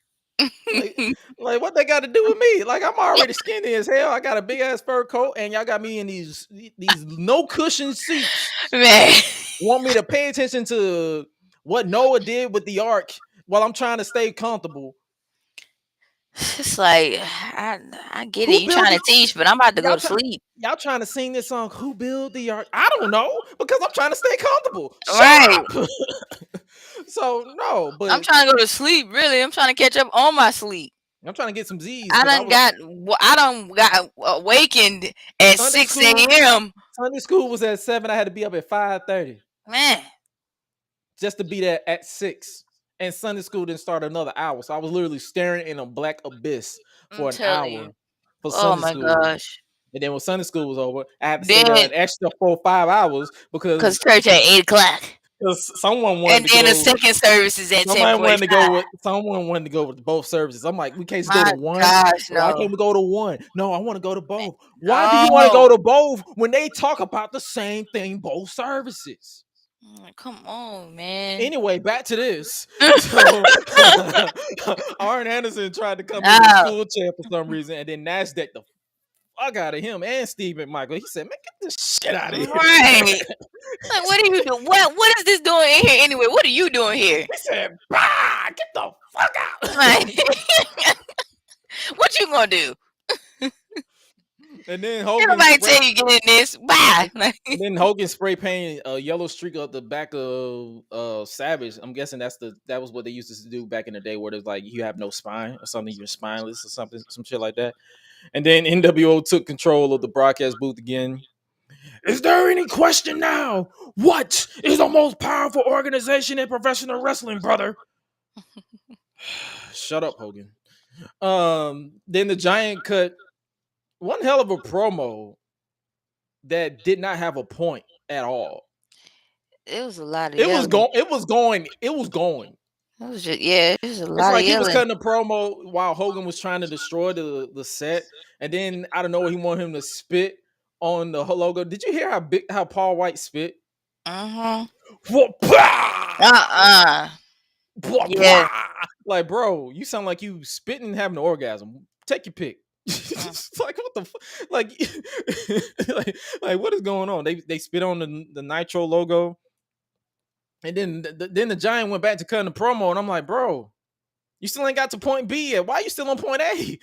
like what they got to do with me? Like I'm already skinny as hell. I got a big ass fur coat, and y'all got me in these no cushion seats. Man, want me to pay attention to what Noah did with the ark while I'm trying to stay comfortable? It's like I get it. You trying to teach, but I'm about to go to sleep. Y'all trying to sing this song? Who built the ark? I don't know because I'm trying to stay comfortable. Right. So no, but I'm trying to go to sleep. Really, I'm trying to catch up on my sleep. I'm trying to get some Z's. I done got awakened at 6 a.m. Sunday school was at 7. I had to be up at 5:30. Man, just to be there at 6. And Sunday school didn't start another hour, so I was literally staring in a black abyss for an hour for Sunday school. Oh my gosh! And then when Sunday school was over, I had to stay there an extra 4 or 5 hours because church at 8 o'clock. Because someone wanted and then the second service is at 10:45. Someone wanted to go with both services. I'm like, we can't just go to one. Gosh, no. Why can't we go to one? No, I want to go to both. Why do you want to go to both when they talk about the same thing, both services? Come on, man. Anyway, back to this. So, Arn Anderson tried to come in the school chair for some reason, and then NASDAQ the fuck out of him and Steve McMichael. He said, man, get this shit out of here. Right. Like, what are you doing? What is this doing in here anyway? What are you doing here? He said, bah, get the fuck out. Like, what you gonna do? And then Hogan everybody tell you get in this. Bye. And then Hogan spray painted a yellow streak up the back of Savage. I'm guessing that was what they used to do back in the day, where there's like you have no spine or something, you're spineless or something, some shit like that. And then nWo took control of the broadcast booth again. Is there any question now? What is the most powerful organization in professional wrestling, brother? Shut up, Hogan. Then the Giant cut one hell of a promo that did not have a point at all. It was a lot of It was going. It was just, it was a lot. It's like he was cutting a promo while Hogan was trying to destroy the set, and then I don't know, he wanted him to spit on the logo. Did you hear how Paul White spit? Yeah. Like, bro, you sound like you spitting and having an orgasm. Take your pick. Like, what the like what is going on? They spit on the Nitro logo, and then the Giant went back to cutting the promo, and I'm like, bro, you still ain't got to point B yet. Why are you still on point A?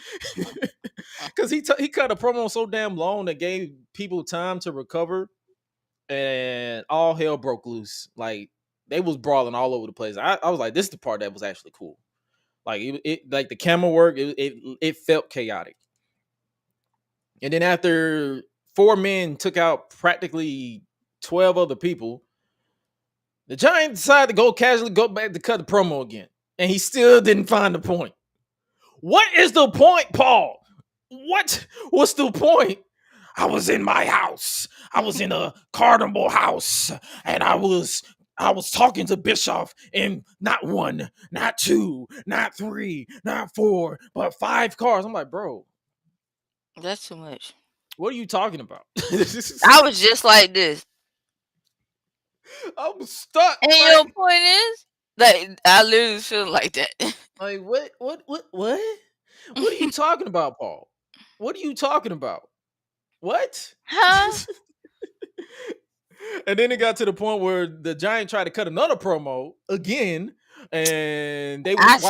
Because he cut a promo so damn long that gave people time to recover, and all hell broke loose. Like, they was brawling all over the place. I was like, this is the part that was actually cool. Like it like the camera work, it felt chaotic. And then after 4 men took out practically 12 other people, the Giant decided to casually go back to cut the promo again. And he still didn't find the point. What is the point, Paul? What was the point? I was in my house. I was in a carnival house. And I was talking to Bischoff in not 1, not 2, not 3, not 4, but 5 cars. I'm like, bro, that's too much. What are you talking about? I was just like this. I'm stuck. And your point is, like, I literally feel like that. Like, what? What are you talking about, Paul? What are you talking about? What? Huh? And then it got to the point where the Giant tried to cut another promo again, and they was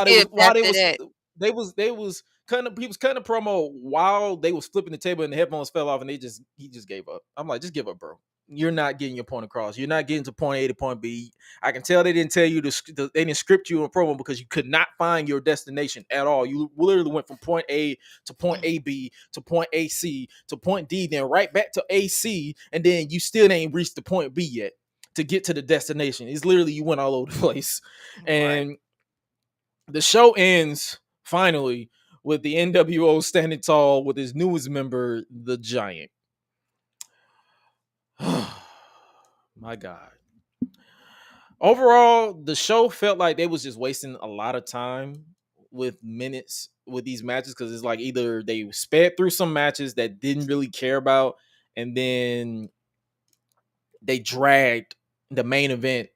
they was cutting. He was cutting a promo while they was flipping the table, and the headphones fell off, and he just gave up. I'm like, just give up, bro. You're not getting your point across. You're not getting to point A to point B. I can tell they didn't tell you they didn't script you in a promo because you could not find your destination at all. You literally went from point A to point AB to point AC to point D, then right back to AC, and then you still ain't reached the point B yet to get to the destination. It's literally you went all over the place. And the show ends finally with the nWo standing tall with his newest member, the Giant. My God. Overall, the show felt like they was just wasting a lot of time with minutes with these matches, because it's like either they sped through some matches that didn't really care about, and then they dragged the main event.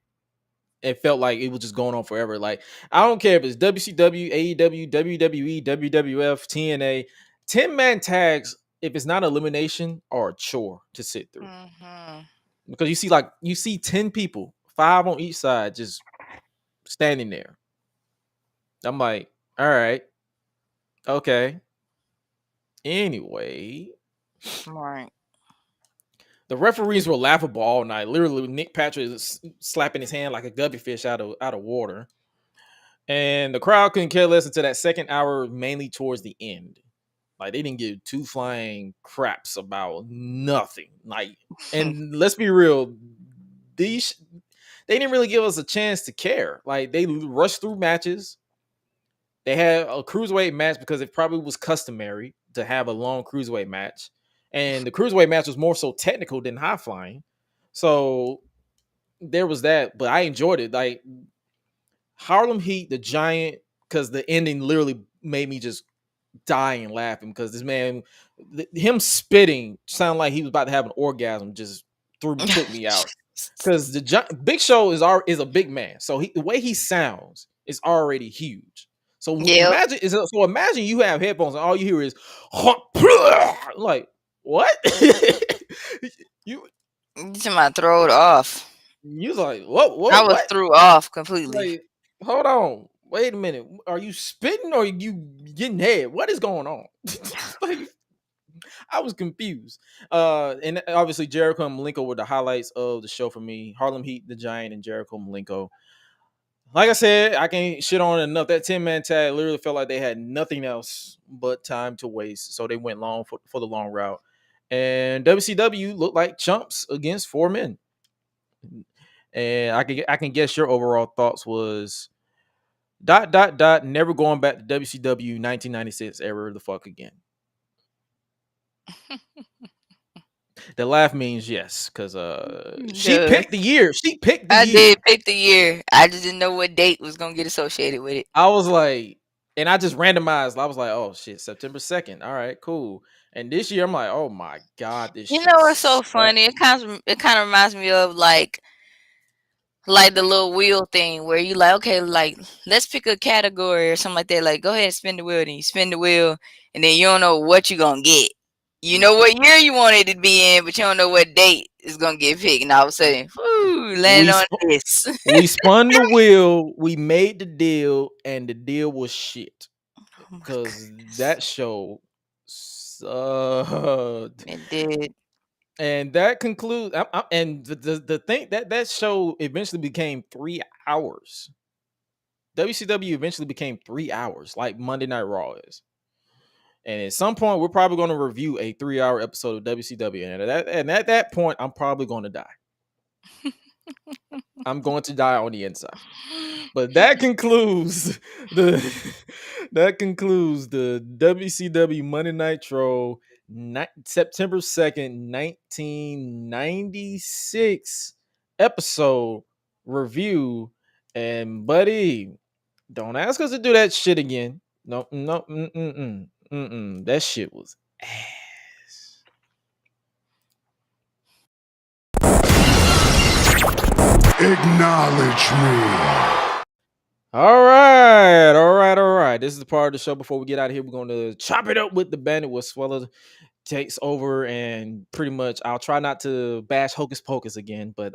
It felt like it was just going on forever. Like, I don't care if it's WCW, AEW, WWE, WWF, TNA, 10-man tags, if it's not elimination, are a chore to sit through. Mm-hmm. Because you see 10 people, 5 on each side, just standing there. I'm like, all right, okay. Anyway, right. The referees were laughable all night. Literally, Nick Patrick is slapping his hand like a guppies fish out of water, and the crowd couldn't care less until that second hour, mainly towards the end. Like, they didn't give two flying craps about nothing. Like, and let's be real, they didn't really give us a chance to care. Like, they rushed through matches. They had a cruiserweight match because it probably was customary to have a long cruiserweight match. And the cruiserweight match was more so technical than high flying. So there was that, but I enjoyed it. Like, Harlem Heat, the Giant, because the ending literally made me just dying laughing, because this man, him spitting sounded like he was about to have an orgasm, just took me out. Because the Big Show is a big man, so the way he sounds is already huge. So imagine you have headphones and all you hear is like, what? you my throat off. You was like, what? I was threw off completely. Like, hold on, wait a minute. Are you spitting or are you getting head? What is going on? Like, I was confused. And obviously Jericho and Malenko were the highlights of the show for me. Harlem Heat, the Giant, and Jericho Malenko. Like I said, I can't shit on it enough. That 10-man tag literally felt like they had nothing else but time to waste. So they went long for the long route. And WCW looked like chumps against 4 men. And I can guess your overall thoughts was ... never going back to WCW 1996 ever the fuck again. The laugh means yes, because she picked the year. I did pick the year. I just didn't know what date was gonna get associated with it. I was like, and I just randomized. I was like, oh shit, September 2nd. All right, cool. And this year I'm like, oh my God, this You know what's so funny? It kind of reminds me of like the little wheel thing where you like, okay, like let's pick a category or something like that. Like, go ahead and spin the wheel, then you spin the wheel, and then you don't know what you're gonna get. You know what year you want it to be in, but you don't know what date is gonna get picked. And all of a sudden, land on this. We spun the wheel, we made the deal, and the deal was shit. Because that show sucked. It did. And that concludes. And the thing that show eventually became 3 hours. WCW eventually became 3 hours, like Monday Night Raw is. And at some point, we're probably going to review a 3-hour episode of WCW. And at that point, I'm probably going to die. I'm going to die on the inside. But that concludes the WCW Monday Nitro September 2nd, 1996 episode review. And buddy, don't ask us to do that shit again. No, that shit was ass. Acknowledge me. All right. This is the part of the show before we get out of here. We're going to chop it up with the Bandit where Suela takes over, and pretty much I'll try not to bash Hocus Pocus again, but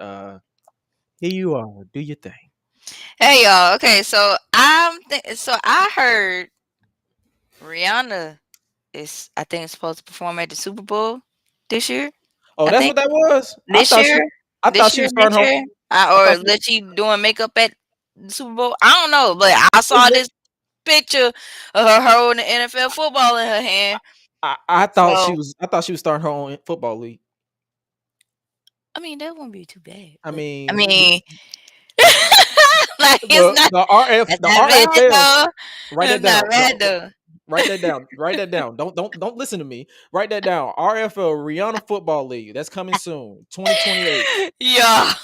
here you are. Do your thing. Hey y'all. Okay, so I heard Rihanna is, I think, supposed to perform at the Super Bowl this year. Oh, that's what that was? I thought she was starting home. Or that she doing makeup at the Super Bowl. I don't know, but I saw this picture of her holding the NFL football in her hand. I thought she was starting her own football league. I mean, that won't be too bad. I mean, like it's the RFL. Write that down. Write that down. Don't listen to me. Write that down. RFL Rihanna Football League. That's coming soon. 2028. Yeah.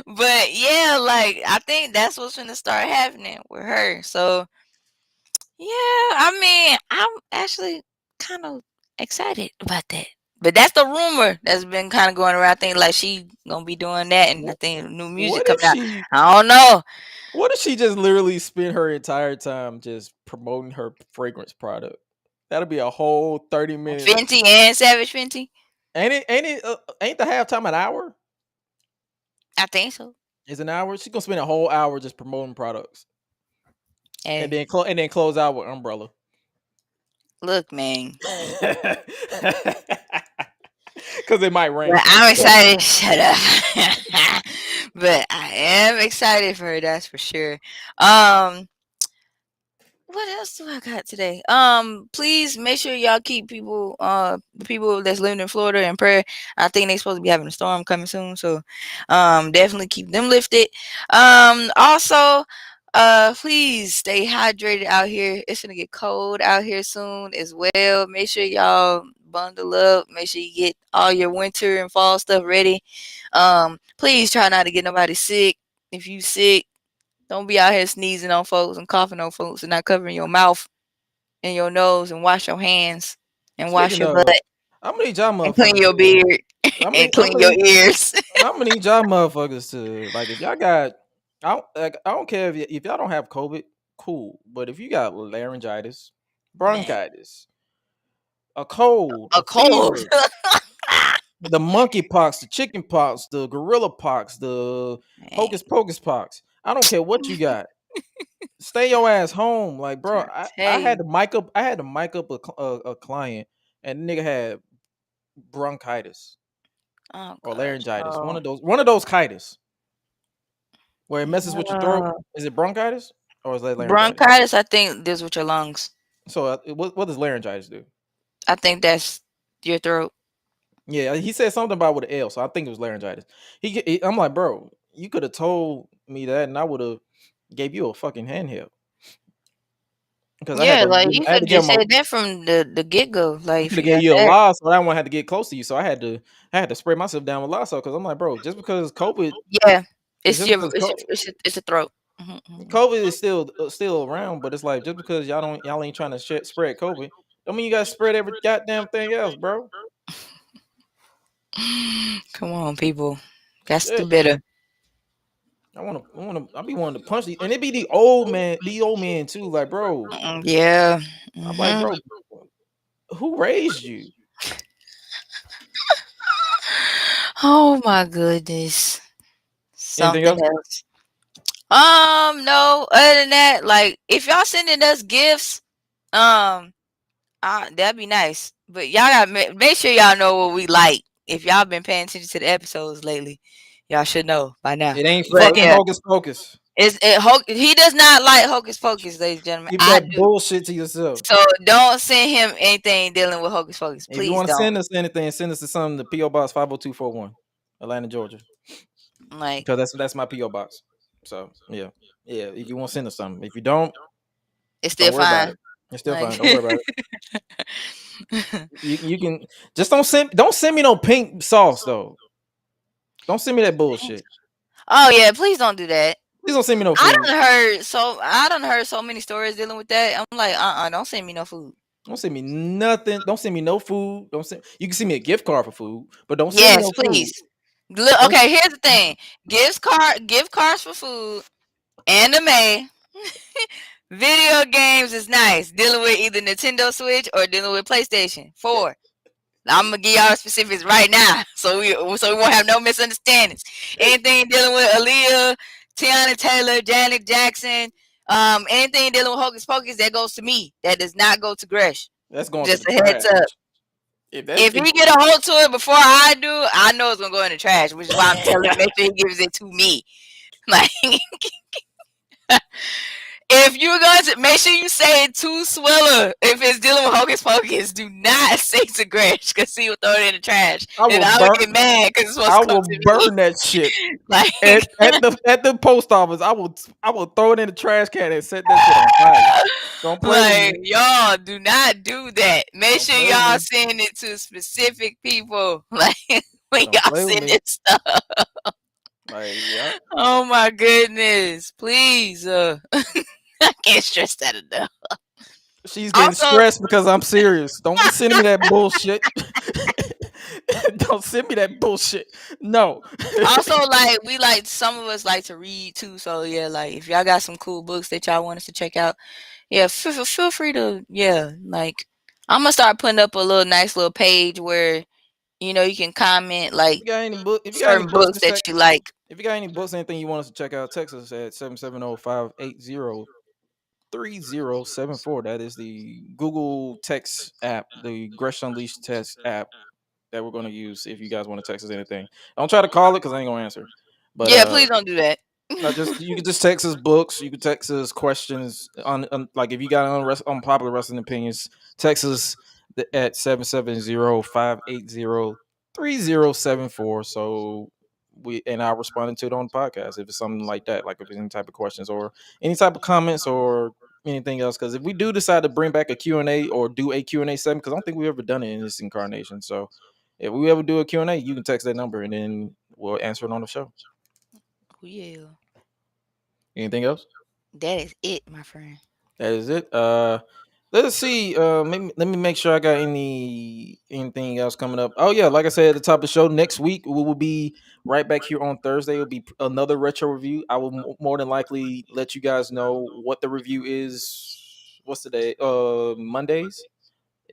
But yeah, like I think that's what's gonna start happening with her. So yeah, I mean, I'm actually kind of excited about that. But that's the rumor that's been kind of going around. I think like she gonna be doing that, and I think new music coming out. I don't know. What if she just literally spent her entire time just promoting her fragrance product? That'll be a whole 30 minutes. Fenty and Savage Fenty. Ain't the halftime an hour? I think so. It's an hour. She's gonna spend a whole hour just promoting products, and then close out with Umbrella. Look, man. Because it might rain. But I'm excited. Shut up. But I am excited for her. That's for sure. What else do I got today? Please make sure y'all keep people, the people that's living in Florida in prayer. I think they're supposed to be having a storm coming soon, so definitely keep them lifted. Also, please stay hydrated out here. It's gonna get cold out here soon as well. Make sure y'all bundle up. Make sure you get all your winter and fall stuff ready. Please try not to get nobody sick. If you sick, don't be out here sneezing on folks and coughing on folks and not covering your mouth and your nose, and wash your hands and wash your butt. I'm gonna need y'all motherfuckers. And clean your beard and clean your ears. I'm gonna need y'all motherfuckers to, like, if y'all got, I don't care if y'all don't have COVID, cool. But if you got laryngitis, bronchitis, a cold, fever, the monkey pox, the chicken pox, the gorilla pox, the hocus pocus pox, I don't care what you got. Stay your ass home, like, bro. I had to mic up. I had to mic up a client, and the nigga had bronchitis or laryngitis. One of those chitis, where it messes with your throat. Is it bronchitis or is that laryngitis? Bronchitis, I think, deals with your lungs. So what does laryngitis do? I think that's your throat. Yeah, he said something about with an L, so I think it was laryngitis. I'm like, bro, you could have told me that, and I would have gave you a fucking handheld. Because you could just said that from the get go. Like, if you gave you a Lysol, I one had to get close to you, so I had to spray myself down with Lysol because I'm like, bro, just because COVID, it's a throat. COVID is still around, but it's like just because y'all ain't trying to spread COVID, don't mean you gotta spread every goddamn thing else, bro. Come on, people, that's the better. I be wanting to punch these, and it be the old man too, like, bro. Yeah. I'm like, bro, who raised you? Oh my goodness. Anything else? No. Other than that, like, if y'all sending us gifts, that'd be nice. But y'all gotta make sure y'all know what we like. If y'all been paying attention to the episodes lately, y'all should know by now. It ain't fucking Hocus Pocus. He does not like Hocus Pocus, ladies and gentlemen. Keep that bullshit to yourself. So don't send him anything dealing with Hocus Pocus. Please, if you want to send us anything, send us to something to P.O. Box 50241, Atlanta, Georgia. Like, because that's my P.O. Box. So yeah. If you want to send us something, if you don't, it's still fine. It's still fine. Don't worry about it. you can just don't send me no pink sauce though. Don't send me that bullshit. Oh yeah, please don't do that. Please don't send me no food. I done heard so many stories dealing with that. I'm like, don't send me no food. Don't send me nothing. Don't send me no food. You can send me a gift card for food, but don't send me no please. Food. Look, okay, here's the thing: gift cards for food, anime, video games is nice. Dealing with either Nintendo Switch or dealing with PlayStation 4. I'm gonna give y'all specifics right now, so we won't have no misunderstandings. Anything dealing with Aaliyah, Tiana Taylor, Janet Jackson, anything dealing with Hocus Pocus, that goes to me. That does not go to Gresh. That's going just to a heads up. If he get a hold to it before I do, I know it's gonna go in the trash, which is why I'm telling him make sure he gives it to me. Like, if you're going to make sure you say it to Suela, if it's dealing with Hocus Pocus, do not say to Gresh because he will throw it in the trash. I will get mad because it's supposed to come to me. Burn that shit. Like at the post office, I will throw it in the trash can and set that shit on fire. Don't play with me. Y'all do not do that. Make sure y'all send it to specific people. Like when y'all send this stuff. Like, yeah. Oh my goodness! Please, I can't stress that enough. She's getting stressed because I'm serious. Don't be sending me that bullshit. Don't send me that bullshit. No. Also, like some of us like to read too. So yeah, like if y'all got some cool books that y'all want us to check out, yeah, feel free to like I'm gonna start putting up a nice little page where you can comment like if you got any books that you like. If you got any books, anything you want us to check out, text us at 770-580-3074. That is the Google text app, the Gresh Unleashed text app that we're going to use if you guys want to text us anything. Don't try to call it because I ain't going to answer. But yeah, please don't do that. You can just text us books. You can text us questions on like if you got unpopular wrestling opinions, text us at 770-580-3074. So I'll respond to it on the podcast if it's something like that, like if it's any type of questions or any type of comments or anything else. Because if we do decide to bring back a Q&A or do a Q&A segment, because I don't think we've ever done it in this incarnation. So if we ever do a Q&A, you can text that number and then we'll answer it on the show. Oh, yeah. Anything else? That is it, my friend. That is it. Let's see. Let me make sure I got anything else coming up. Oh yeah, like I said at the top of the show, next week we will be right back here on Thursday. It'll be another retro review. I will more than likely let you guys know what the review is. What's the day? Mondays,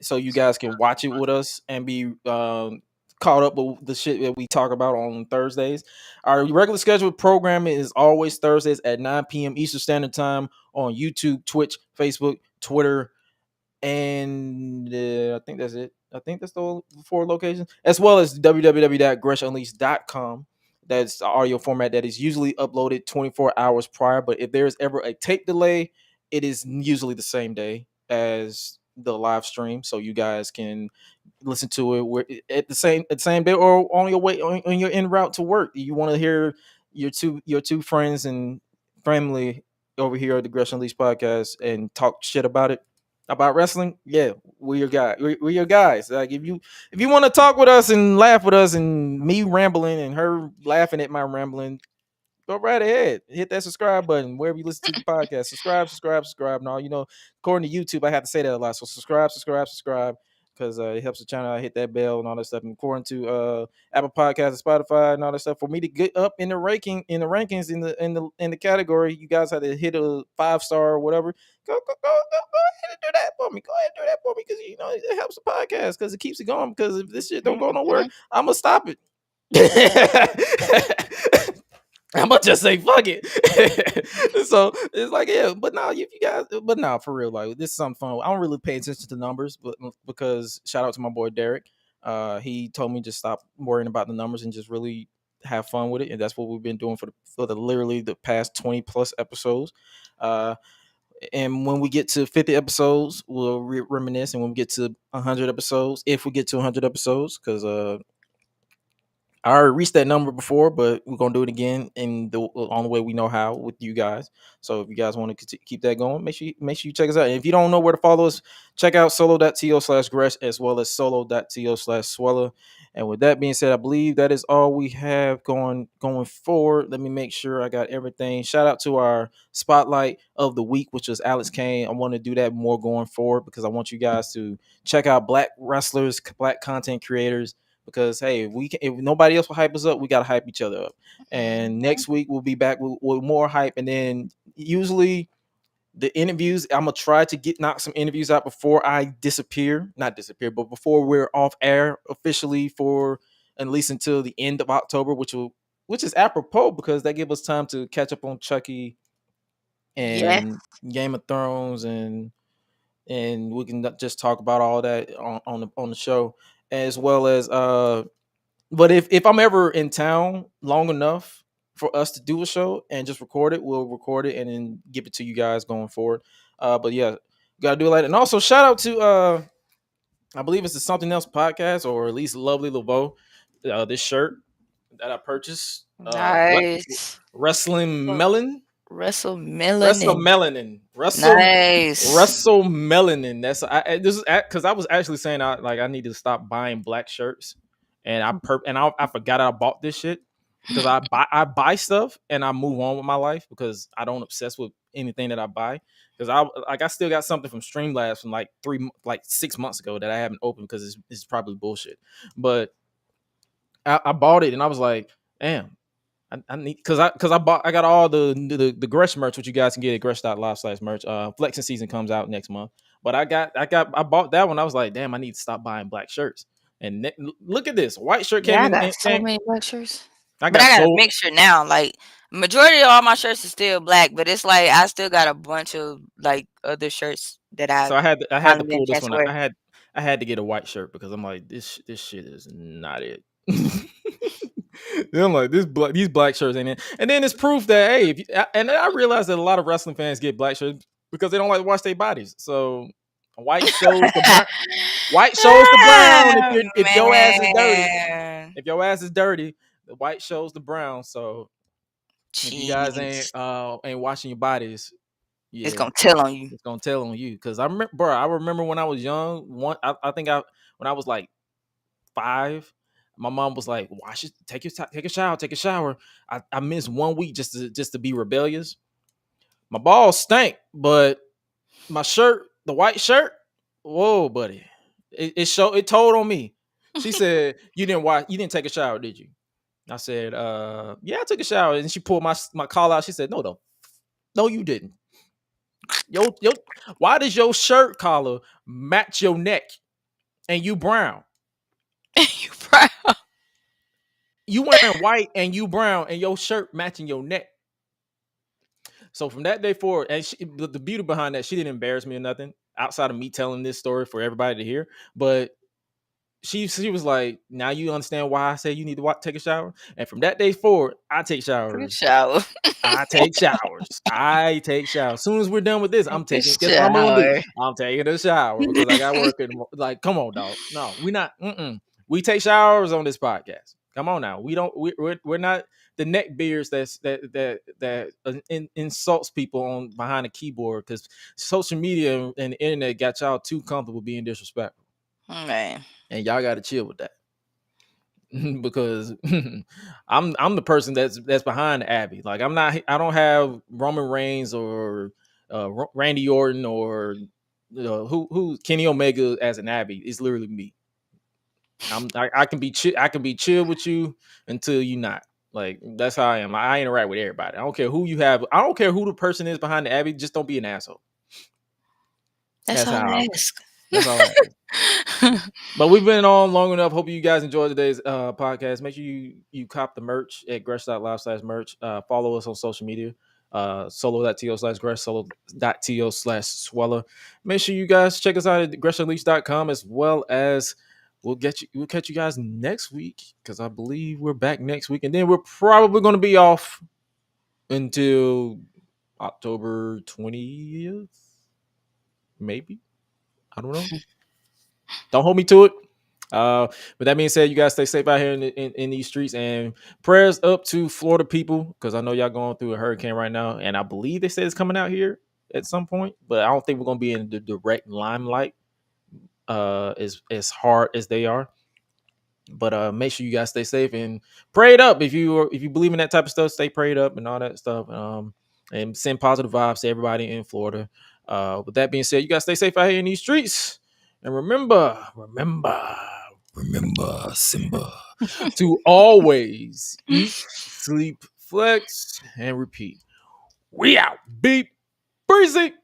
so you guys can watch it with us and be caught up with the shit that we talk about on Thursdays. Our regular scheduled programming is always Thursdays at 9 p.m. Eastern Standard Time on YouTube, Twitch, Facebook, Twitter, and I think that's it. I think that's the 4 locations, as well as www.GreshUnleashed.com. That's the audio format that is usually uploaded 24 hours prior, but if there's ever a tape delay, it is usually the same day as the live stream, so you guys can listen to it at the same day or on your way on your en route to work. You want to hear your two friends and family over here at the Gresh Unleashed podcast and talk shit about wrestling. Yeah, we're your guy. We're your guys. Like if you want to talk with us and laugh with us and me rambling and her laughing at my rambling, go right ahead. Hit that subscribe button wherever you listen to the podcast. Subscribe. No, according to YouTube, I have to say that a lot. So subscribe, because it helps the channel. I hit that bell and all that stuff. And according to Apple Podcasts and Spotify and all that stuff, for me to get up in the rankings in the category, you guys had to hit a 5-star or whatever. Go ahead and do that for me. Because it helps the podcast because it keeps it going. Because if this shit don't go nowhere, I'm gonna stop it. I'm gonna just say fuck it. So it's like, yeah, but now you guys, but now for real, like this is something fun. I don't really pay attention to numbers, but because shout out to my boy Derek, he told me just stop worrying about the numbers and just really have fun with it, and that's what we've been doing for the literally the past 20 plus episodes. And when we get to 50 episodes, we'll reminisce, and when we get to 100 episodes, if we get to 100 episodes, because I already reached that number before, but we're gonna do it again on the way we know how with you guys. So if you guys want to keep that going, make sure you check us out. And if you don't know where to follow us, check out solo.to/Gresh as well as solo.to/Suela. And with that being said, I believe that is all we have going forward. Let me make sure I got everything. Shout out to our spotlight of the week, which was Alex Kane. I want to do that more going forward because I want you guys to check out black wrestlers, black content creators, because hey, if nobody else will hype us up, we gotta hype each other up. And next week we'll be back with more hype, and then usually the interviews, I'm gonna try to knock some interviews out before I not disappear, but before we're off air officially for at least until the end of October, which is apropos because that gives us time to catch up on Chucky Yeah. and Game of Thrones, and we can just talk about all that on the show, as well as but if I'm ever in town long enough for us to do a show and just record it, we'll record it and then give it to you guys going forward. But yeah, gotta do it like that. And also shout out to I believe it's the Something Else podcast, or at least Lovely Laveau. This shirt that I purchased. Nice. Wrestling Melon. Wrestle Melanin. Nice. Wrestle Melanin. This is because I was actually saying I need to stop buying black shirts, and I forgot I bought this shit because I buy stuff and I move on with my life because I don't obsess with anything that I buy, because I still got something from Streamlabs from like 6 months ago that I haven't opened because it's probably bullshit, but I bought it and I was like, damn. I need because I got all the Gresh merch, which you guys can get at gresh.live/merch. Flexing season comes out next month, but I bought that one. I was like, damn, I need to stop buying black shirts. And look at this white shirt came in. I got so many black shirts. I got a mixture now. Like majority of all my shirts is still black, but it's like I still got a bunch of like other shirts that I. So I had to pull this one. I had to get a white shirt because I'm like this shit is not it. I'm like these black shirts ain't it. And then it's proof that hey, and I realized that a lot of wrestling fans get black shirts because they don't like to wash their bodies. So white shows the brown. White shows the brown. If your ass is dirty, the white shows the brown. So if you guys ain't washing your bodies, yeah, it's gonna tell on you. It's gonna tell on you. Because I remember when I was young. When I was like 5. My mom was like, "Wash it, take a shower." I missed 1 week just to be rebellious. My balls stank, but my shirt, the white shirt, whoa, buddy, it told on me. She said, "You didn't take a shower, did you?" I said, "Yeah, I took a shower." And she pulled my collar out. She said, "No, you didn't. Why does your shirt collar match your neck, and you brown?" You brown. You wearing white and you brown and your shirt matching your neck. So from that day forward, and the beauty behind that, she didn't embarrass me or nothing outside of me telling this story for everybody to hear. But she was like, "Now you understand why I say you need to take a shower." And from that day forward, I take showers. I take showers. As soon as we're done with this, I'm taking. Guess what I'm gonna do? I'm taking a shower because I got work. Like, come on, dog. No, we not. We take showers on this podcast. Come on now. We're not the neck beards that insults people on behind a keyboard, because social media and the internet got y'all too comfortable being disrespectful. Man. And y'all got to chill with that. Because I'm the person that's behind Abby. Like I don't have Roman Reigns or Randy Orton or who Kenny Omega as an Abby. It's literally me. I can be chill with you until you not. Like that's how I am. I interact with everybody. I don't care who you have. I don't care who the person is behind the Abby. Just don't be an asshole. That's all I ask. That's all I ask. But we've been on long enough. Hope you guys enjoyed today's podcast. Make sure you cop the merch at gresh.live/merch. Follow us on social media. Solo.to/gresh, solo.to/suela. Make sure you guys check us out at GreshUnleashed.com, as well as we'll catch you guys next week, because I believe we're back next week, and then we're probably going to be off until October 20th, maybe. I don't know. Don't hold me to it. But that being said, you guys stay safe out here in these streets, and prayers up to Florida people, because I know y'all going through a hurricane right now, and I believe they said it's coming out here at some point, but I don't think we're going to be in the direct limelight as hard as they are. But make sure you guys stay safe and pray it up. If you believe in that type of stuff, stay prayed up and all that stuff. And send positive vibes to everybody in Florida. With that being said, you guys stay safe out here in these streets. And remember, remember, Simba, to always eat, sleep, flex, and repeat. We out. Beep. Breezy.